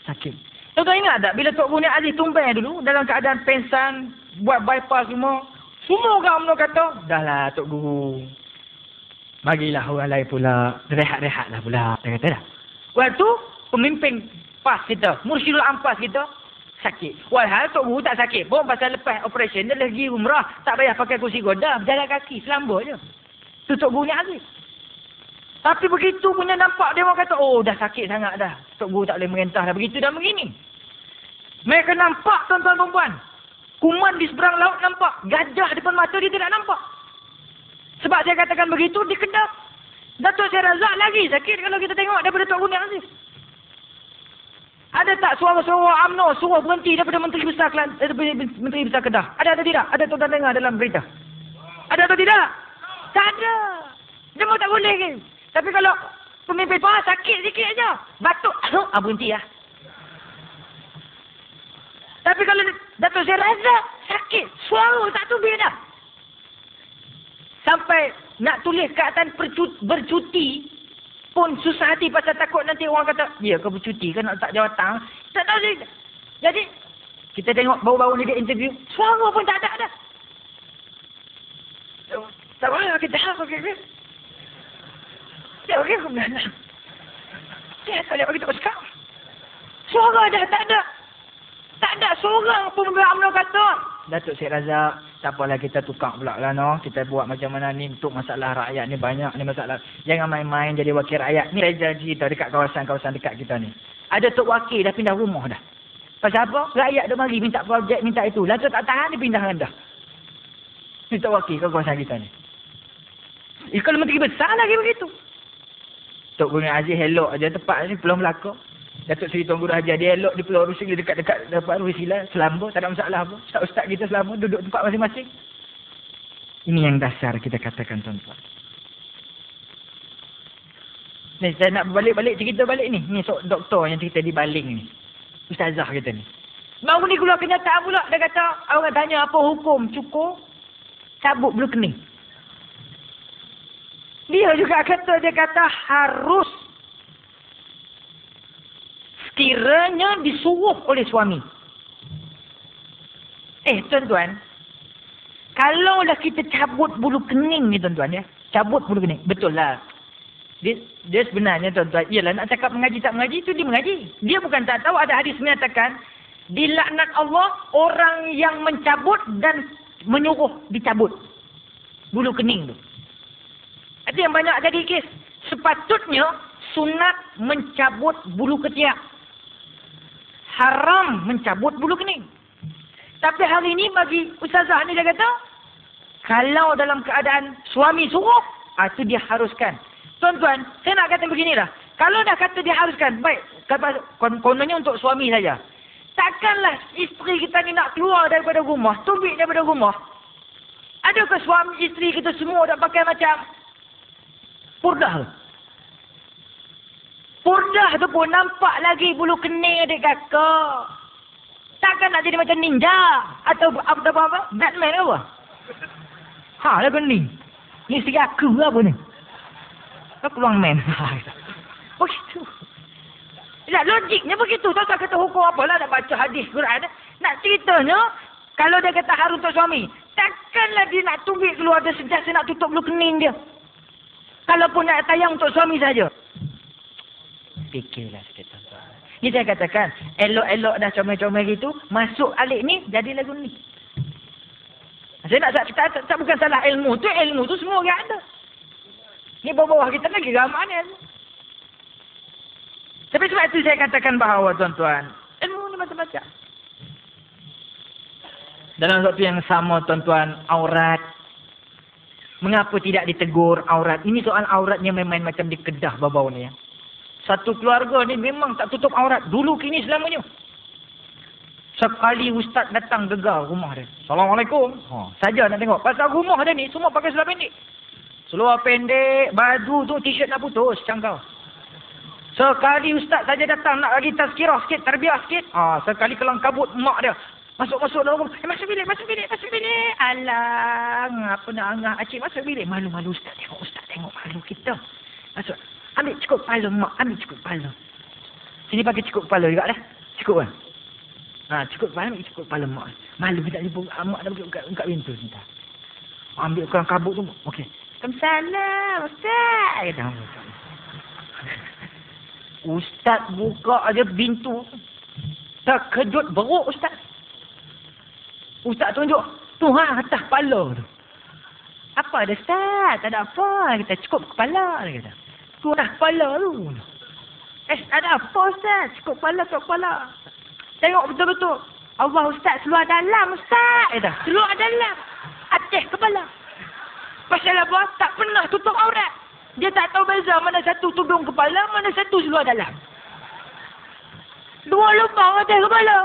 Sakit. Tuan-tuan ingat tak bila Tok Guru Aziz tumbang dulu dalam keadaan pensan, buat bypass semua orang UMNO kata, dahlah Tok Guru, bagilah orang lain pula, rehat-rehatlah pula. Dia kata dah. Waktu pemimpin PAS kita, Mursyidul Ampas kita, sakit. Walhal Tok Guru tak sakit pun pasal lepas operasi dia lagi umrah, tak payah pakai kursi roda, berjalan kaki, selamba je. Tu Tok Guru Aziz. Tapi begitu punya nampak dia orang kata, oh dah sakit sangat dah. Tok Guru tak boleh merintah dah begitu dan begini. Mereka nampak tuan-tuan perempuan. Kuman di seberang laut nampak. Gajah depan mata dia tidak nampak. Sebab saya katakan begitu di Kedah. Datuk Syed Razak lagi sakit kalau kita tengok daripada Tok Guru Aziz. Ada tak suara-suara UMNO suruh berhenti daripada Menteri Besar Menteri Besar Kedah? Ada atau tidak? Ada tuan-tuan dengar dalam berita? Ada atau tidak? Tak ada. Semua tak boleh ke? Tapi kalau pemimpin sakit sikit aja. Batuk. Berhenti lah. Tapi kalau Datuk Seri Razak sakit. Suara tak tubik dah. Sampai nak tulis keadaan bercuti pun susah hati pasal takut nanti orang kata, ya kau bercuti kan nak letak jawatan. Tak tahu dia. Jadi, kita tengok baru-baru ni dia interview. Suara pun tak ada dah. Tak boleh kita harap okey. Ya okey aku nak. Ya tak boleh bagi tak sekarang. Suara dah tak ada. Tak ada seorang pun UMNO kata. Datuk Syed Razak, tak apalah kita tukar pula lah no. Kita buat macam mana ni untuk masalah rakyat ni banyak ni masalah. Jangan main-main jadi wakil rakyat. Ni saya janji kita dekat kawasan-kawasan dekat kita ni. Ada tok wakil dah pindah rumah dah. Pasal apa? Rakyat dah mari minta projek, minta itu. Lah tu tak tahan dia pindahkan dah. Ni tok wakil ke kawasan kita ni. Kalau menteri besar lagi begitu. Tok Guru Aziz elok aja tempat ni belum berlaku. Datuk Seri Tuan Guru Haji dia elok di Pulau Rusik dekat-dekat dapat Rusila selamba, tak ada masalah apa. Ustaz-ustaz kita selamba duduk tempat masing-masing. Ini yang dasar kita katakan tuan-tuan. Ni saya nak balik cerita balik ni. Ni doktor yang cerita di Baling ni. Ustazah kita ni. Baru ni keluar kenyataan pula. Dia kata, orang tanya apa hukum cukur cabut bulu kening. Dia juga kata, harus sekiranya disuruh oleh suami. Tuan-tuan, kalaulah kita cabut bulu kening ni tuan-tuan ya. Cabut bulu kening. Betul lah. Dia sebenarnya tuan-tuan, ialah nak cakap mengaji tak mengaji, itu dia mengaji. Dia bukan tak tahu ada hadis menyatakan, dilaknat Allah orang yang mencabut dan menyuruh dicabut bulu kening tu. Ada yang banyak jadi kes. Sepatutnya sunat mencabut bulu ketiak. Haram mencabut bulu kening. Tapi hari ini bagi ustazah ni dia kata, kalau dalam keadaan suami suruh, itu dia haruskan. Tuan-tuan, saya nak kata beginilah. Kalau dah kata dia haruskan, baik, kononnya untuk suami saja. Takkanlah isteri kita ni nak keluar daripada rumah, tubik daripada rumah. Adakah suami isteri kita semua dah pakai macam purdah? Purdah tu pun nampak lagi bulu kening adik kakak. Takkan nak jadi macam ninja. Atau apa? Batman ke apa? Lah kening. Ni segaka apa ni? Aku keluar man. Begitu. Tak logiknya begitu. Tak kata hukum apalah nak baca hadis Quran. Nak ceritanya, kalau dia kata harus untuk suami, takkanlah dia nak tubik keluar dia sejak nak tutup bulu kening dia. Kalaupun nak tayang untuk suami saja. Fikirlah sikit tuan-tuan. Ni saya katakan, elok-elok dah comel-comel gitu, masuk alik ni, jadi lagu ni. Saya nak tak bukan salah ilmu tu semua orang ada. Ni bawah-bawah kita lagi ramai ni. Tapi sebab itu saya katakan bahawa tuan-tuan, ilmu ni macam-macam. Dalam waktu yang sama tuan-tuan, aurat. Mengapa tidak ditegur aurat? Ini soal auratnya memang macam di Kedah bawah ni ya. Satu keluarga ni memang tak tutup aurat. Dulu kini selamanya. Sekali ustaz datang gegar rumah dia. Assalamualaikum. Saja nak tengok. Pasal rumah dia ni semua pakai seluar pendek. Seluar pendek, baju tu t-shirt nak putus cangkau. Sekali ustaz saja datang nak bagi tazkirah sikit, terbiah sikit. Sekali kelang kabut mak dia. Masuk dalam rumah. Masuk bilik. Alang, apa nak angah. Acik masuk bilik. Malu-malu ustaz tengok malu kita. Masuk. Ambil cukup kepala mak. Sini pakai cukup kepala juga dah. Cukup kan? Cukup kepala, ambil cukup kepala mak. Malu kita jumpa mak dah buka pintu sebentar. Ambil kelang kabut tu. Okey. Assalamualaikum ustaz. Ustaz buka aja pintu. Terkejut beruk ustaz. Ustaz tunjuk. Tu atas kepala tu. Apa ada ustaz? Tak ada apa. Kita cukup kepala. Dia kata. Tu atas kepala tu. Ada apa ustaz? Cukup kepala. Tengok betul-betul. Allah ustaz seluar dalam ustaz. Dia kata. Seluar dalam. Atas kepala. Pasal apa? Tak pernah tutup aurat. Dia tak tahu beza mana satu tudung kepala, mana satu seluar dalam. 2 lubang atas kepala.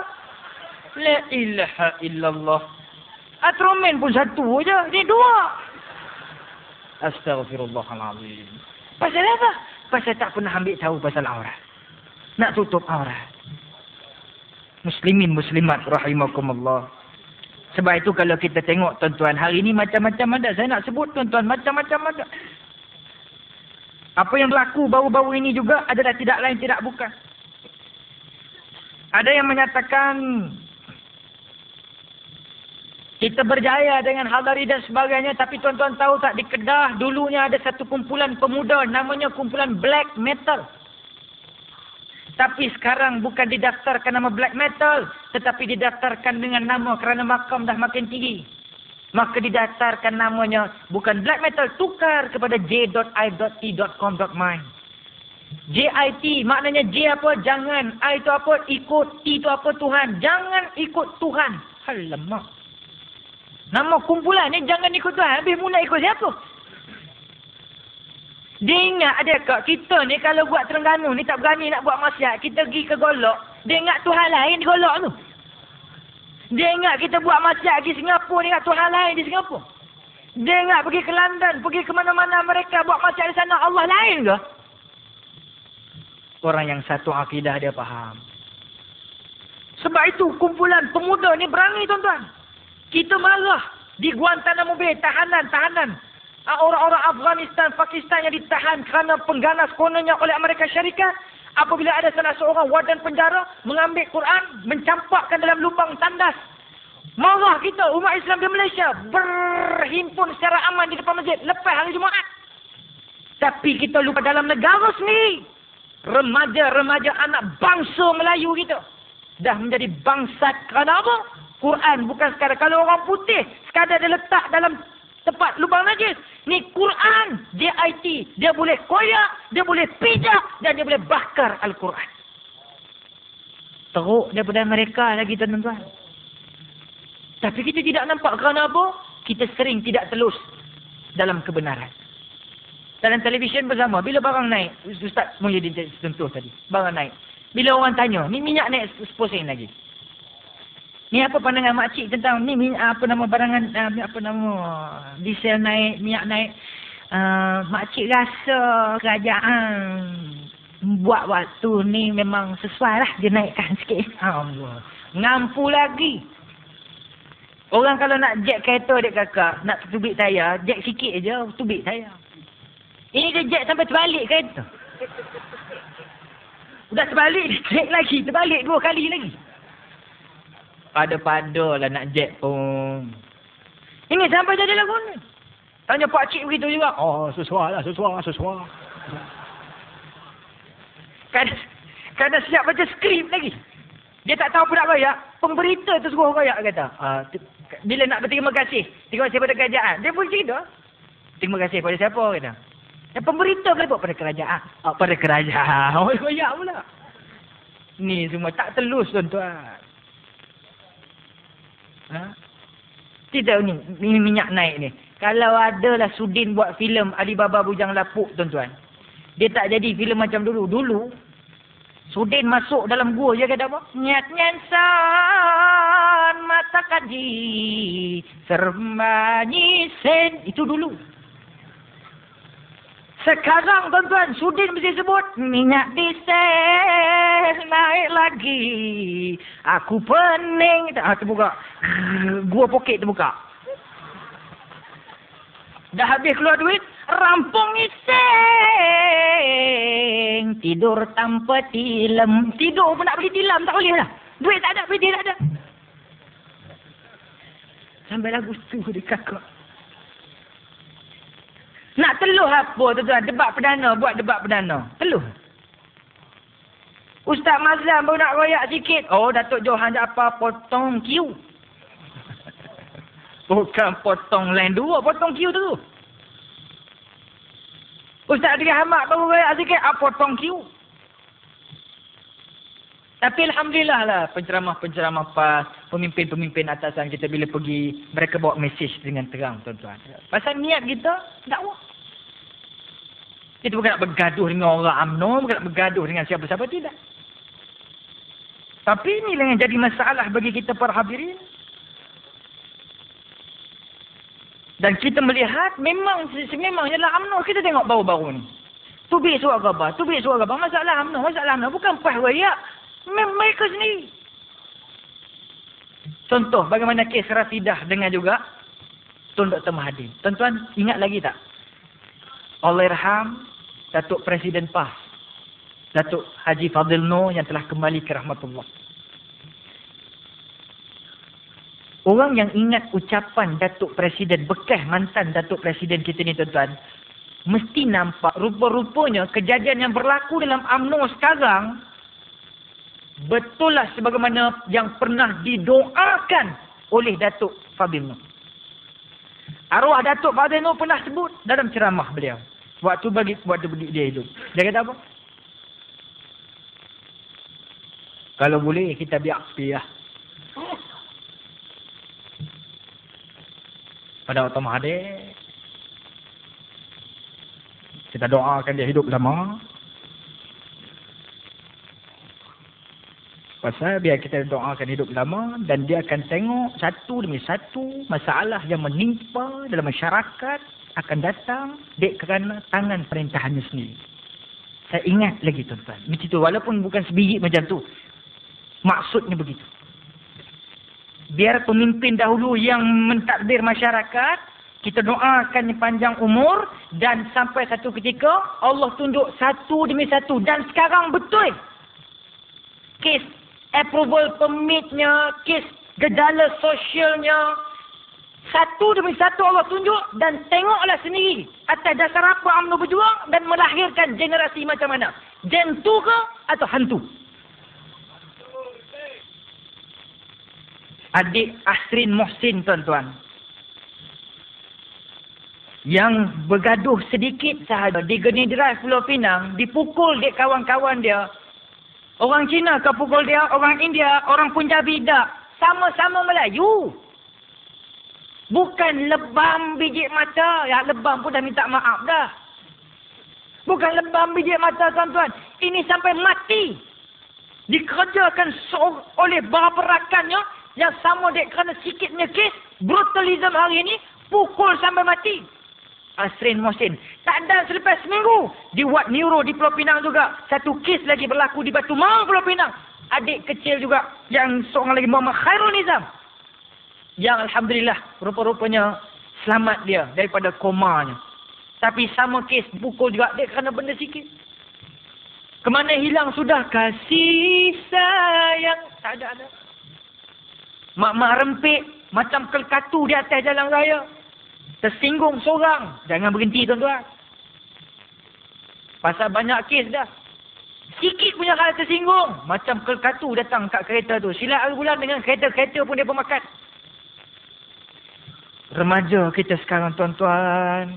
La ilaha illallah. Atromen pun 1 je. Ni 2. Astaghfirullahalazim. Pasal apa? Pasal tak pernah ambil tahu pasal aurat. Nak tutup aurat. Muslimin muslimat rahimakumullah. Sebab itu kalau kita tengok tuan-tuan, hari ini macam-macam ada. Saya nak sebut tuan-tuan, macam-macam ada. Apa yang berlaku baru-baru ini juga adalah tidak lain tidak bukan. Ada yang menyatakan kita berjaya dengan Hadari dan sebagainya. Tapi tuan-tuan tahu tak, di Kedah dulunya ada satu kumpulan pemuda namanya kumpulan Black Metal. Tapi sekarang bukan didaftarkan nama Black Metal, tetapi didaftarkan dengan nama kerana makam dah makin tinggi. Maka didaftarkan namanya bukan Black Metal, tukar kepada j.i.t.com.my. JIT maknanya J apa? Jangan. I itu apa? Ikut. T itu apa? Tuhan. Jangan ikut Tuhan. Alamak. Nama kumpulan ni jangan ikut Tuhan. Habis mu nak ikut siapa? Dia ingat ada kak, kita ni kalau buat Terengganu ni tak berani nak buat maksiat. Kita pergi ke Golok. Dia ingat Tuhan lain di Golok tu. Dia ingat kita buat maksiat pergi Singapura. Dia ingat Tuhan lain di Singapura. Dia ingat pergi ke London. Pergi ke mana-mana mereka buat maksiat di sana. Allah lain ke? Orang yang satu akidah dia faham. Sebab itu kumpulan pemuda ni berani tuan-tuan. Kita marah di Guantanamo Bay. Tahanan. Orang-orang Afghanistan, Pakistan yang ditahan kerana pengganas kononnya oleh Amerika Syarikat. Apabila ada salah seorang warden penjara mengambil Quran, mencampakkan dalam lubang tandas. Marah kita, umat Islam di Malaysia, berhimpun secara aman di depan masjid lepas hari Jumaat. Tapi kita lupa dalam negara sendiri, remaja-remaja anak bangsa Melayu kita dah menjadi bangsat kerana apa? Quran bukan sekadar, kalau orang putih sekadar dia letak dalam tempat lubang najis. Ni Quran, JIT. Dia boleh koyak, dia boleh pijak dan dia boleh bakar Al-Quran. Teruk daripada mereka lagi tuan-tuan. Tapi kita tidak nampak kerana apa? Kita sering tidak telus dalam kebenaran. Dalam televisyen bersama, bila barang naik, Ustaz Muhyiddin contoh tadi, barang naik. Bila orang tanya, ni minyak naik 10 sen lagi. Ni apa pandangan makcik tentang ni apa nama barangan apa nama diesel naik, minyak naik. Makcik rasa kerajaan buat waktu ni memang sesuai lah, dia naikkan sikit. Allah. Ngampu lagi. Orang kalau nak jack kereta dia kakak, nak tubik tayar, jack sikit je tubik tayar. Ini dia jack sampai terbalik kereta. Udah terbalik, jack lagi, terbalik 2 kali lagi. Pada-pada lah nak jack pun. Ini sampai jadi lagu ni. Tanya pakcik begitu juga. Oh, sesuai lah, sesuai. Kadang siap baca skrip lagi. Dia tak tahu apa nak royak. Pemberita tu suruh royak kata. Bila nak berterima kasih. Terima kasih pada kerajaan. Dia pun cerita. Terima kasih pada siapa kata. Dan pemberita boleh buat pada kerajaan. Pada kerajaan. Oh, royak pula. Ni semua tak telus tuan-tuan. Tidak ni minyak naik ni. Kalau adalah Sudin buat filem Alibaba Bujang Lapuk tuan-tuan, dia tak jadi filem macam dulu. Dulu Sudin masuk dalam gua je kata apa? Nyat-nyan san mata kaji sermanyi sen. Itu dulu. Sekarang tuan-tuan, Sudin mesti sebut minyak diesel naik lagi. Aku pening. Terbuka. Gua poket terbuka. Dah habis keluar duit, rampung iseng. Tidur tanpa tilam. Tidur pun nak beli tilam tak boleh lah. Duit tak ada, duit tak ada. Sampai lagu tu dia kakak. Nak teluh apa tuan-tuan? Debat perdana, buat debat perdana. Teluh. Ustaz Mazlan baru nak royak sikit. Oh, Datuk Johan apa potong Q. Bukan potong line 2, potong Q tu. Ustaz Adri Ahmad baru royak sikit. Potong Q. Tapi Alhamdulillah lah, penceramah-penceramah PAS, pemimpin-pemimpin atasan kita bila pergi, mereka bawa mesej dengan terang tuan-tuan. Pasal niat kita, dakwah. Kita bukan nak bergaduh dengan orang UMNO, bukan nak bergaduh dengan siapa-siapa, tidak. Tapi inilah yang jadi masalah bagi kita para hadirin. Dan kita melihat memangnya lah UMNO. Kita tengok baru-baru ni. Tubik surat khabar. Masalah UMNO. Bukan PAS rakyat. Mereka sendiri. Contoh bagaimana kes Rafidah dengan juga Tun Dr. Mahathir. Tuan-tuan ingat lagi tak? Allahyarham Datuk Presiden PAS. Datuk Haji Fadil Noor yang telah kembali ke rahmatullah. Orang yang ingat ucapan Datuk Presiden, bekas mantan Datuk Presiden kita ni tuan-tuan, mesti nampak rupa-rupanya kejadian yang berlaku dalam UMNO sekarang betul lah sebagaimana yang pernah didoakan oleh Datuk Fadil Noor. Arwah Datuk Fadil Noor pernah sebut dalam ceramah beliau. Waktu dia hidup. Dia kata apa? Kalau boleh kita biar sepiah. Pada Dr. Mahathir, kita doakan dia hidup lama. Pasal biar kita doakan hidup lama dan dia akan tengok satu demi satu masalah yang menimpa dalam masyarakat akan datang dek kerana tangan perintahannya sendiri. Saya ingat lagi tuan-tuan. Begitu walaupun bukan sebiji macam tu. Maksudnya begitu. Biar pemimpin dahulu yang mentadbir masyarakat, kita doakan panjang umur dan sampai satu ketika Allah tunjuk satu demi satu. Dan sekarang betul. Kes approval permitnya, kes gejala sosialnya, satu demi satu Allah tunjuk dan tengoklah sendiri atas dasar apa UMNO berjuang dan melahirkan generasi macam mana. Jentu ke atau hantu? Adik Asrin Mohsin tuan-tuan, yang bergaduh sedikit sahaja di Geni Drive Pulau Pinang, dipukul dek kawan-kawan dia. Orang Cina ke pukul dia, orang India, orang Punjabi tak. Sama-sama Melayu. Bukan lebam biji mata. Ya, lebam pun dah minta maaf dah. Bukan lebam biji mata tuan-tuan. Ini sampai mati. Dikerjakan oleh beberapa rakannya yang sama dek kerana sikitnya kes brutalism hari ini, pukul sampai mati. Asrin Mohsin. Tak ada selepas seminggu di Wad Neuro di Pulau Pinang juga. Satu kes lagi berlaku di Batu Maung Pulau Pinang. Adik kecil juga yang seorang lagi, Muhammad Khairul Nizam, yang alhamdulillah rupa-rupanya selamat dia daripada komanya. Tapi sama kes pukul juga dek kerana benda sikit. Kemana hilang sudah kasih sayang? Tak ada. Mak-mak rempik macam kelkatu di atas jalan raya. Tersinggung seorang. Jangan berhenti tuan-tuan. Pasal banyak kes dah. Sikit punya kalau tersinggung. Macam kelkatu datang kat kereta tu. Silat bulan dengan kereta-kereta pun dia pemakan. Remaja kita sekarang tuan-tuan.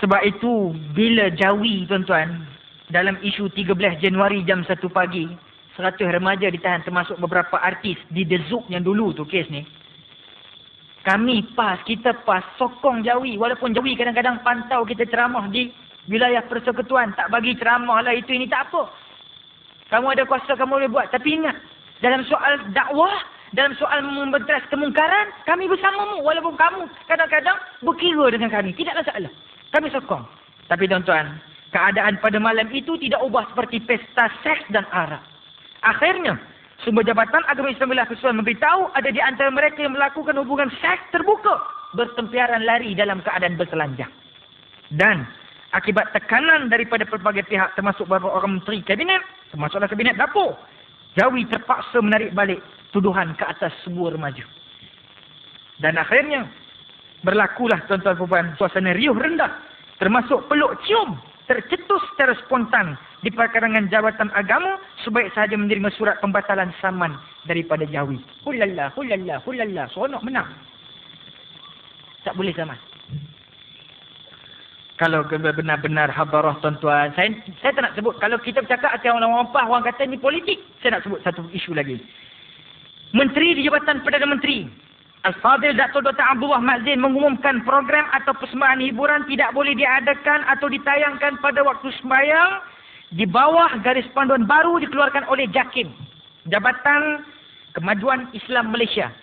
Sebab itu bila Jawi tuan-tuan, dalam isu 13 Januari jam 1 pagi, 100 remaja ditahan termasuk beberapa artis di The Zouk yang dulu tu kes ni. Kita PAS sokong Jawi. Walaupun Jawi kadang-kadang pantau kita ceramah di wilayah persekutuan. Tak bagi ceramah lah itu ini tak apa. Kamu ada kuasa kamu boleh buat. Tapi ingat, dalam soal dakwah, dalam soal membenteras kemungkaran, kami bersamamu. Walaupun kamu kadang-kadang berkira dengan kami. Tidak masalah. Kami sokong. Tapi tuan-tuan, keadaan pada malam itu tidak ubah seperti pesta seks dan arak. Akhirnya, sumber Jabatan Agama Islam Wilayah Kesuruhan memberitahu ada di antara mereka yang melakukan hubungan seks terbuka bertempiaran lari dalam keadaan bertelanjang. Dan akibat tekanan daripada pelbagai pihak termasuk beberapa orang menteri kabinet, termasuklah kabinet dapur, Jawi terpaksa menarik balik tuduhan ke atas sebuah remaja. Dan akhirnya berlakulah tuan-tuan puan suasana riuh rendah, termasuk peluk cium tercetus secara spontan di perkarangan Jabatan Agama sebaik sahaja menerima surat pembatalan saman daripada Jawi. Hulala. Seronok menang. Tak boleh saman. Kalau benar-benar habarah tuan-tuan, saya tak nak sebut. Kalau kita bercakap atas orang-orang PAS, orang kata ni politik. Saya nak sebut satu isu lagi. Menteri di Jabatan Perdana Menteri Al-Fadhil Dato' Dr. Abdullah Mazdin mengumumkan program atau persembahan hiburan tidak boleh diadakan atau ditayangkan pada waktu sembahyang di bawah garis panduan baru dikeluarkan oleh JAKIM, Jabatan Kemajuan Islam Malaysia.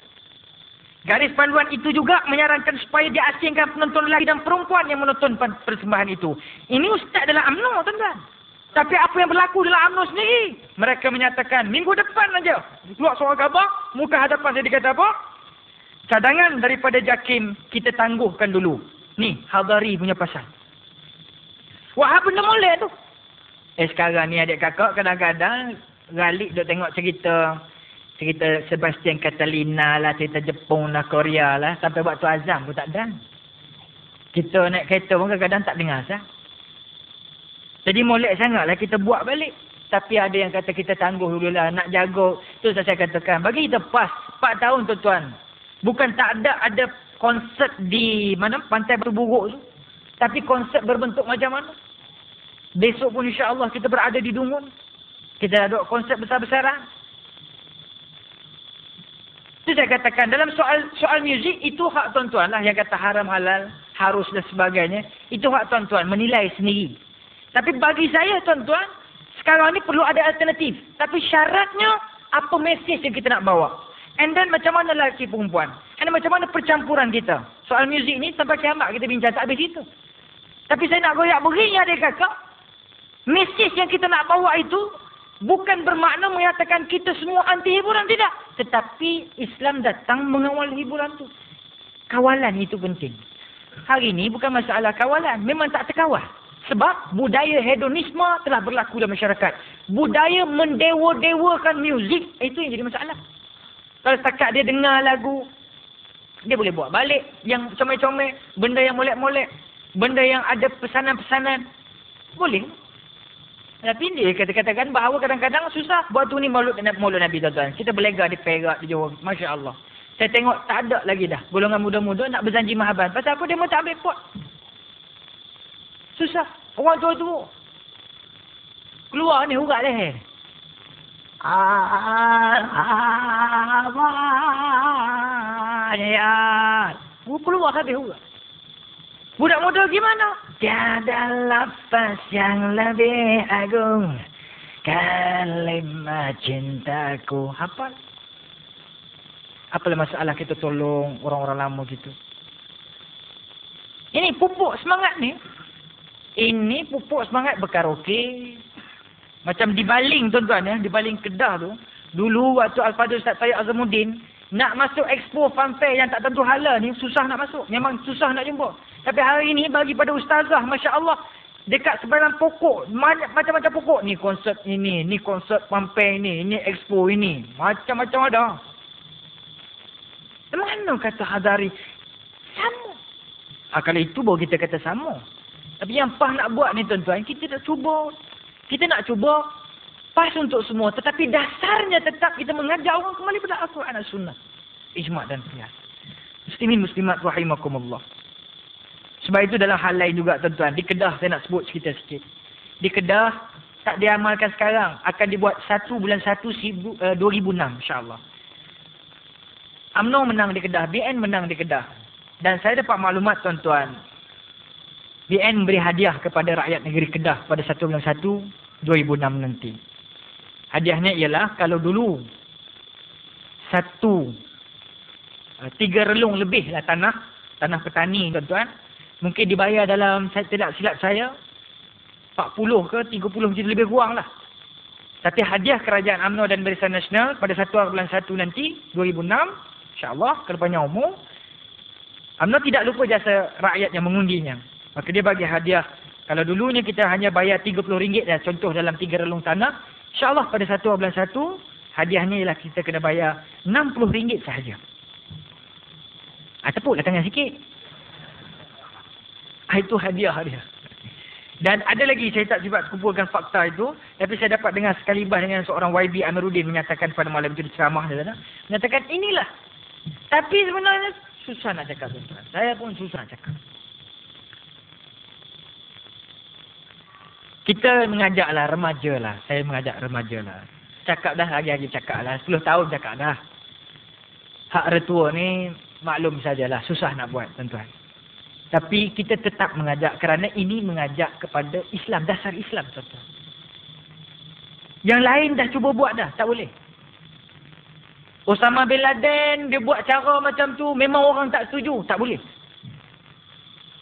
Garis panduan itu juga menyarankan supaya diasingkan penonton lelaki dan perempuan yang menonton persembahan itu. Ini ustaz dalam UMNO, tuan-tuan. Tapi apa yang berlaku dalam UMNO sendiri? Mereka menyatakan, minggu depan saja keluar suara khabar, muka hadapan saya dikata apa? Cadangan daripada JAKIM kita tangguhkan dulu. Ni, Hadari punya pasal. Wah, benda molek tu. Sekarang ni adik kakak kadang-kadang galik duk tengok cerita Sebastian Catalina lah, cerita Jepun lah, Korea lah, sampai waktu azam pun tak ada. Kita naik kereta pun kadang-kadang tak dengar sah. Jadi molek sangatlah kita buat balik. Tapi ada yang kata kita tangguh dulu lah, nak jaga. Tu saya katakan, bagi kita pas 4 tahun tuan-tuan. Bukan tak ada konsert di mana Pantai Batu Buruk tu. Tapi konsert berbentuk macam mana? Besok pun insya-Allah kita berada di Dungun. Kita ada konsert besar-besaran. Itu saya katakan, dalam soal muzik, itu hak tuan-tuan lah. Yang kata haram halal, harus dan sebagainya. Itu hak tuan-tuan, menilai sendiri. Tapi bagi saya tuan-tuan, sekarang ni perlu ada alternatif. Tapi syaratnya, apa mesej yang kita nak bawa. And then macam mana lelaki perempuan. And then macam mana percampuran kita. Soal muzik ni sampai kiamat kita bincang, tak habis itu. Tapi saya nak goyak berinya dia kakak. Mesej yang kita nak bawa itu, bukan bermakna menyatakan kita semua anti hiburan, tidak. Tetapi Islam datang mengawal hiburan tu. Kawalan itu penting. Hari ini bukan masalah kawalan. Memang tak terkawal. Sebab budaya hedonisme telah berlaku dalam masyarakat. Budaya mendewa-dewakan muzik, itu yang jadi masalah. Kalau setakat dia dengar lagu, dia boleh buat balik. Yang comel-comel, benda yang molek-molek, benda yang ada pesanan-pesanan, boleh. Tapi dia kata-katakan bahawa kadang-kadang susah buat tu ni maulud Nabi tuan-tuan. Kita berlega di Perak, di Johor. Masya Allah. Saya tengok tak ada lagi dah. Golongan muda-muda nak berjanji mahaban. Pasal apa dia mau tak ambil pot? Susah. Orang tua tu keluar ni hurak leher. Keluar habis hurak. Budak muda gimana? Tiada lafaz yang lebih agung, kalimah cintaku. Hafal? Apalah masalah kita tolong orang-orang lama gitu. Ini pupuk semangat ni. Ini pupuk semangat berkaraoke. Macam dibaling tuan-tuan ya. Dibaling Kedah tu. Dulu waktu Al-Fadhil Ustaz Tayyip Azamuddin, nak masuk expo fanfare yang tak tentu halal ni, susah nak masuk. Memang susah nak jumpa. Tapi hari ini bagi pada ustazah, Masya Allah, dekat sebarang pokok, macam-macam pokok. Ni konsert ini, ni konsert fanfare ini expo ini. Macam-macam ada. Mana kata Hadari? Sama. Kalau itu baru kita kata sama. Tapi yang PAH nak buat ni tuan-tuan, kita nak cuba. Kita nak cuba pas untuk semua. Tetapi dasarnya tetap kita mengajak orang kembali pada Al-Quran dan Sunnah. Ijma' dan qiyas. Muslimin muslimat rahimakumullah. Sebab itu dalam hal lain juga tuan-tuan. Di Kedah saya nak sebut cerita sikit. Di Kedah tak diamalkan sekarang. Akan dibuat 1 bulan 1 2006 insyaAllah. UMNO menang di Kedah. BN menang di Kedah. Dan saya dapat maklumat tuan-tuan. BN beri hadiah kepada rakyat negeri Kedah pada 1 bulan 1 2006 nanti. Hadiahnya ialah kalau dulu 3 relung lebih lah tanah petani tuan-tuan. Mungkin dibayar dalam, saya tidak silap saya, 40 ke 30 macam lebih kurang lah. Tapi hadiah kerajaan UMNO dan Barisan Nasional pada 1 bulan 1 nanti, 2006, insyaAllah, kalau panjang umur, UMNO tidak lupa jasa rakyat yang mengundinya. Maka dia bagi hadiah. Kalau dulunya kita hanya bayar RM30 dah, contoh dalam 3 relung tanah, insyaAllah pada 1 bulan 1, hadiahnya ialah kita kena bayar RM60 sahaja. Tepuklah tangan sikit. Itu hadiah dia. Dan ada lagi, saya tak sempat kumpulkan fakta itu, tapi saya dapat dengar sekali bah dengan seorang YB Amiruddin menyatakan pada malam itu di ceramah dia, menyatakan inilah. Tapi sebenarnya susah nak cakap tuan-tuan. Saya pun susah nak cakap. Kita mengajaklah remaja lah. Saya mengajak remaja lah. Cakap dah, lagi-lagi cakap lah. 10 tahun cakap dah. Hak retua ni maklum sajalah. Susah nak buat tuan-tuan. Tapi kita tetap mengajak kerana ini mengajak kepada Islam, dasar Islam tuan-tuan. Yang lain dah cuba buat dah. Tak boleh. Osama bin Laden, dia buat cara macam tu. Memang orang tak setuju. Tak boleh.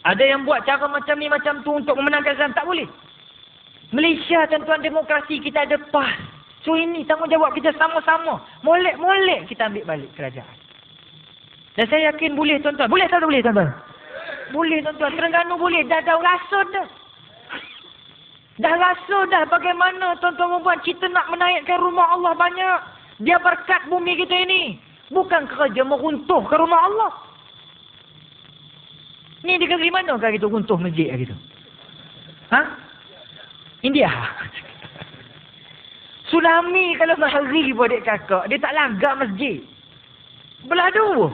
Ada yang buat cara macam ni, macam tu untuk memenangkan Islam. Tak boleh. Malaysia, tuan-tuan, demokrasi kita ada PAS. So ini tanggungjawab kita sama-sama. Molek-molek kita ambil balik kerajaan. Dan saya yakin boleh, tuan-tuan. Boleh atau tak boleh, tuan-tuan? Boleh, tuan-tuan. Terengganu boleh. Dah rasa dah. Dah rasa dah bagaimana, tuan-tuan perempuan, kita nak menaikkan rumah Allah banyak. Dia berkat bumi kita ini. Bukan kerja meruntuhkan rumah Allah. Ni di negeri mana kah kita runtuh masjid kah gitu? Ha? India. Tsunami kalau mahari pun adik kakak. Dia tak langgar masjid. Belah dua.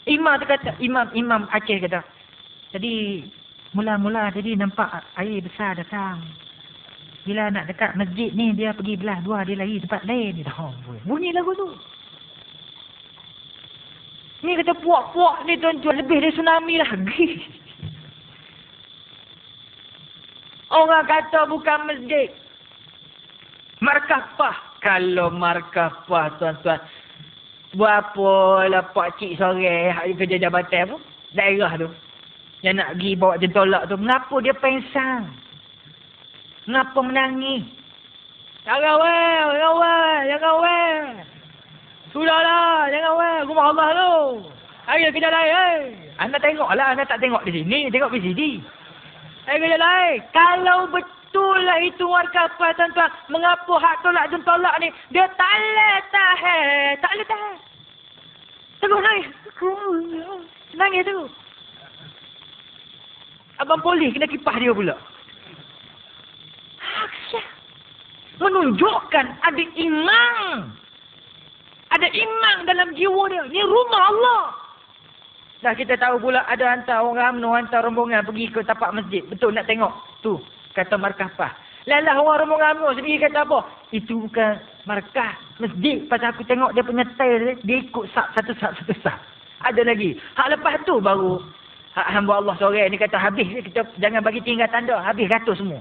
Imam Aceh kata. Jadi mula-mula jadi nampak air besar datang. Bila nak dekat masjid ni dia pergi belah dua, dia lari tempat lain. Dia dah bunyi lagu tu. Ni kata puak-puak ni tuan-tuan lebih dari tsunami lagi. Orang kata bukan masjid. Markah. Kalau markah, tuan-tuan. Buat apa lah pak cik sore kerja jabatan apa? Daerah tu. Yang nak pergi bawa jentolak tu. Mengapa dia pensang? Mengapa menangis? Jangan weh. Sudahlah, jangan weh. Rumah Allah tu. Ayo kita lain. Anda tengoklah, anda tak tengok di sini. Tengok di sini. Ayo kita lain. Kalau betul lah itu warga apa, tuan-tuan. Mengapa hak tolak jentolak ni? Dia tak boleh tahan. Terus nangis. Nangis terus. Abang polis kena kipas dia pula. Menunjukkan ada iman. Ada iman dalam jiwa dia. Ni rumah Allah. Dah kita tahu pula ada hantar orang UMNO, hantar rombongan pergi ke tapak masjid. Betul nak tengok. Tu, kata markah PAS. Lalah orang rombongan UMNO sendiri kata apa? Itu bukan markah masjid. Pasal aku tengok dia punya tail dia ikut satu sap. Ada lagi. Hak lepas tu baru hamba Allah sore ni kata habis. Kita jangan bagi tinggal tanda. Habis ratus semua.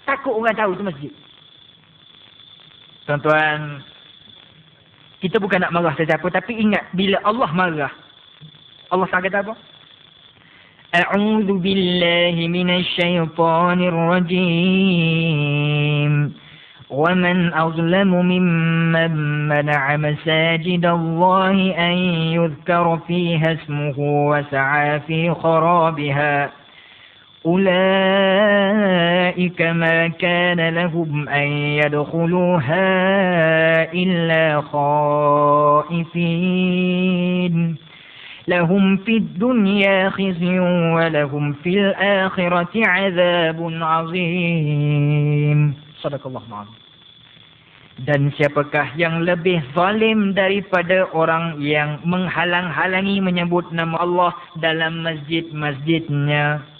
Takut orang tahu tu masjid. Tuan-tuan, kita bukan nak marah sesiapa, tapi ingat bila Allah marah, Allah kata apa? A'udzu billahi minasy syaithanir rajim. Wa man azlamu mimman mana'a masajidallahi an yudhkara fiha ismuhu wa sa'a fi kharabiha. أولئك ما كان لهم أن يدخلوها إلا خائفين لهم في الدنيا خزي ولهم في الآخرة عذاب عظيم صدق الله العظيم. Dan siapakah yang lebih zalim daripada orang yang menghalang-halangi menyebut nama Allah dalam masjid-masjidnya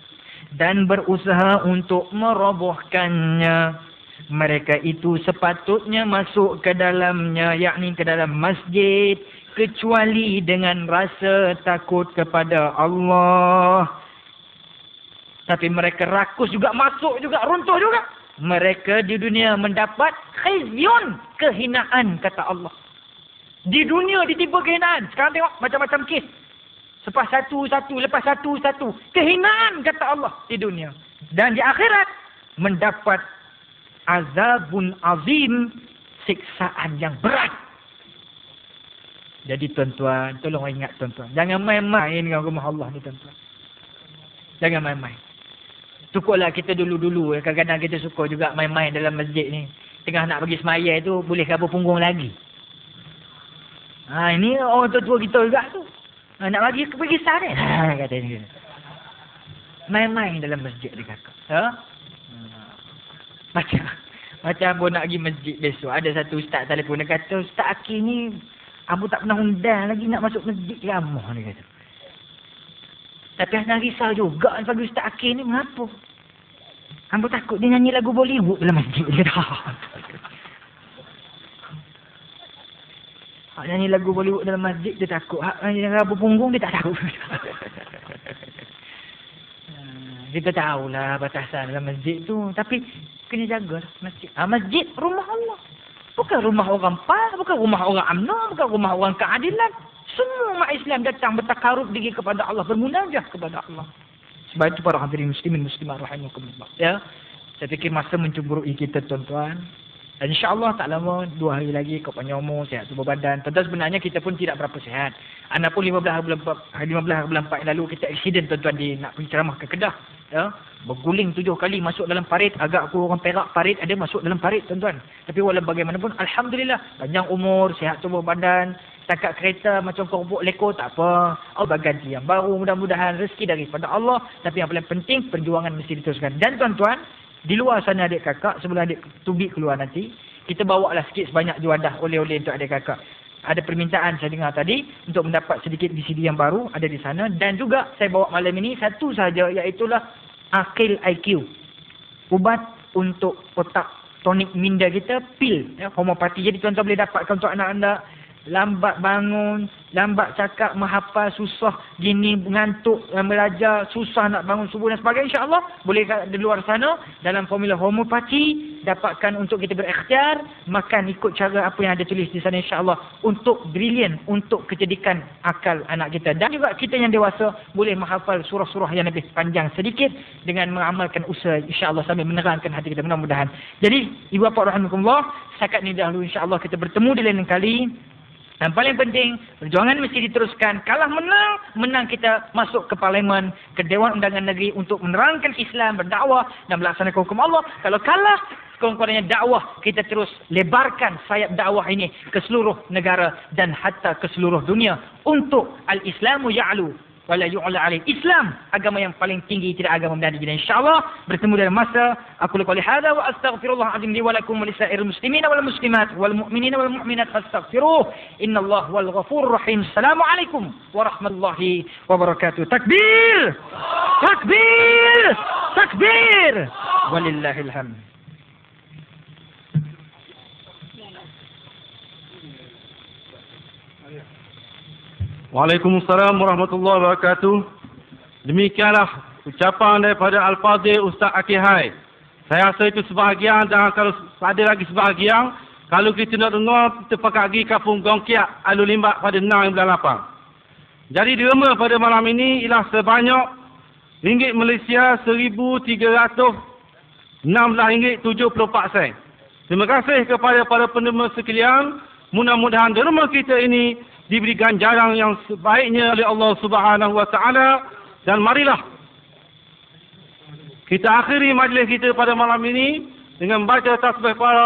dan berusaha untuk merobohkannya. Mereka itu sepatutnya masuk ke dalamnya, yakni ke dalam masjid, kecuali dengan rasa takut kepada Allah. Tapi mereka rakus juga, masuk juga, runtuh juga. Mereka di dunia mendapat khizyun, kehinaan, kata Allah. Di dunia ditipu kehinaan. Sekarang tengok macam-macam kes. Lepas satu, lepas satu. Kehinaan, kata Allah, di dunia. Dan di akhirat, mendapat azabun azim, siksaan yang berat. Jadi tuan-tuan, tolong ingat tuan-tuan. Jangan main-main dengan rumah Allah ni tuan-tuan. Jangan main-main. Cukuplah kita dulu-dulu, kadang-kadang kita suka juga main-main dalam masjid ni. Tengah nak pergi semaya tu, boleh kabur punggung lagi. Ini orang tua-tua kita juga tu. Nak bagi pergi sana. Kata ni. Main-main dalam masjid dia kakak. Macam Abu nak pergi masjid besok. Ada satu ustaz telefon. Dia kata, Ustaz Akil ni, Abu tak pernah undang lagi nak masuk masjid ramah. Dia kata. Tapi Hana risau juga bagi Ustaz Akil ni. Mengapa? Abu takut dia nyanyi lagu Bollywood dalam masjid. Dia kata. Hak nyanyi lagu Bollywood dalam masjid, dia takut. Hak nyanyi rabu punggung, dia tak takut. Kita tahulah batasan dalam masjid tu. Tapi kena jaga masjid. Masjid rumah Allah. Bukan rumah orang PAS, bukan rumah orang UMNO, bukan rumah orang keadilan. Semua umat Islam datang bertakarub diri kepada Allah, bermunajah kepada Allah. Sebab itu para hadirin muslimin muslimat rahimakumullah. Ya. Saya fikir masa mencemburui kita tuan-tuan. Dan insya-Allah tak lama 2 hari lagi kau panjang umur, sihat tubuh badan. Tuan-tuan sebenarnya kita pun tidak berapa sihat. Anak pun 15 hari bulan 4 yang lalu kita accident tuan-tuan di nak pergi ceramah ke Kedah. Ya. Berguling 7 kali masuk dalam parit. Agak aku orang Perak parit ada masuk dalam parit tuan-tuan. Tapi walau bagaimanapun alhamdulillah panjang umur, sihat tubuh badan. Takat kereta macam korupuk leko tak apa. Allah ganti yang baru, mudah-mudahan rezeki daripada Allah. Tapi yang paling penting perjuangan mesti diteruskan. Dan tuan-tuan, di luar sana adik kakak, sebelum adik Tubik keluar nanti, kita bawa lah sikit sebanyak juadah oleh-oleh untuk adik kakak. Ada permintaan saya dengar tadi untuk mendapat sedikit VCD yang baru ada di sana. Dan juga saya bawa malam ini satu saja, iaitulah Akil IQ. Ubat untuk otak tonik minda kita, pil ya, homopati. Jadi tuan-tuan boleh dapatkan untuk anak anda. Lambat bangun, lambat cakap, menghafal, susah gini, mengantuk, belajar, susah nak bangun subuh dan sebagainya. InsyaAllah boleh di luar sana dalam formula homopati dapatkan untuk kita berikhtiar, makan ikut cara apa yang ada tulis di sana insyaAllah untuk brilian, untuk kecerdikan akal anak kita. Dan juga kita yang dewasa boleh menghafal surah-surah yang lebih panjang sedikit dengan mengamalkan usaha insyaAllah sambil menerangkan hati kita mudah-mudahan. Jadi ibu bapa rahimakumullah, setakat ini dahulu insyaAllah kita bertemu di lain kali. Dan paling penting, perjuangan mesti diteruskan. Kalah menang, menang kita masuk ke Parlimen, ke Dewan Undangan Negeri untuk menerangkan Islam, berdakwah dan melaksanakan hukum Allah. Kalau kalah, sekurang-kurangnya dakwah kita terus lebarkan sayap dakwah ini ke seluruh negara dan hatta ke seluruh dunia. Untuk al-Islamu ya'lu wala yu'la alaih. Islam agama yang paling tinggi, tidak agama menandingi. Insyaallah bertemu dalam masa aku qouli hadza wa astaghfirullah azim li wa lakum wa lisairil muslimina wal muslimat wal mu'minina wal mu'minat fastaghfiruh innallaha wal ghafurur rahim. Assalamualaikum warahmatullahi wabarakatuh. Takbir! Takbir! Takbir! Walillahil hamd. Waalaikumsalam warahmatullahi wabarakatuh. Demikianlah ucapan daripada Al-Fadhil Ustaz Akihai. Saya rasa itu sebahagian, dan kalau ada lagi sebahagian, kalau kita nak dengar, kita pakai pergi Kampung Gongkiat, Alun Limbak pada 6 bulan 8. Jadi derma pada malam ini ialah sebanyak ringgit Malaysia RM1,316.74. Terima kasih kepada para penerima sekalian. Mudah-mudahan derma kita ini diberi ganjaran yang sebaiknya oleh Allah Subhanahu wa taala. Dan marilah kita akhiri majlis kita pada malam ini dengan baca tasbih para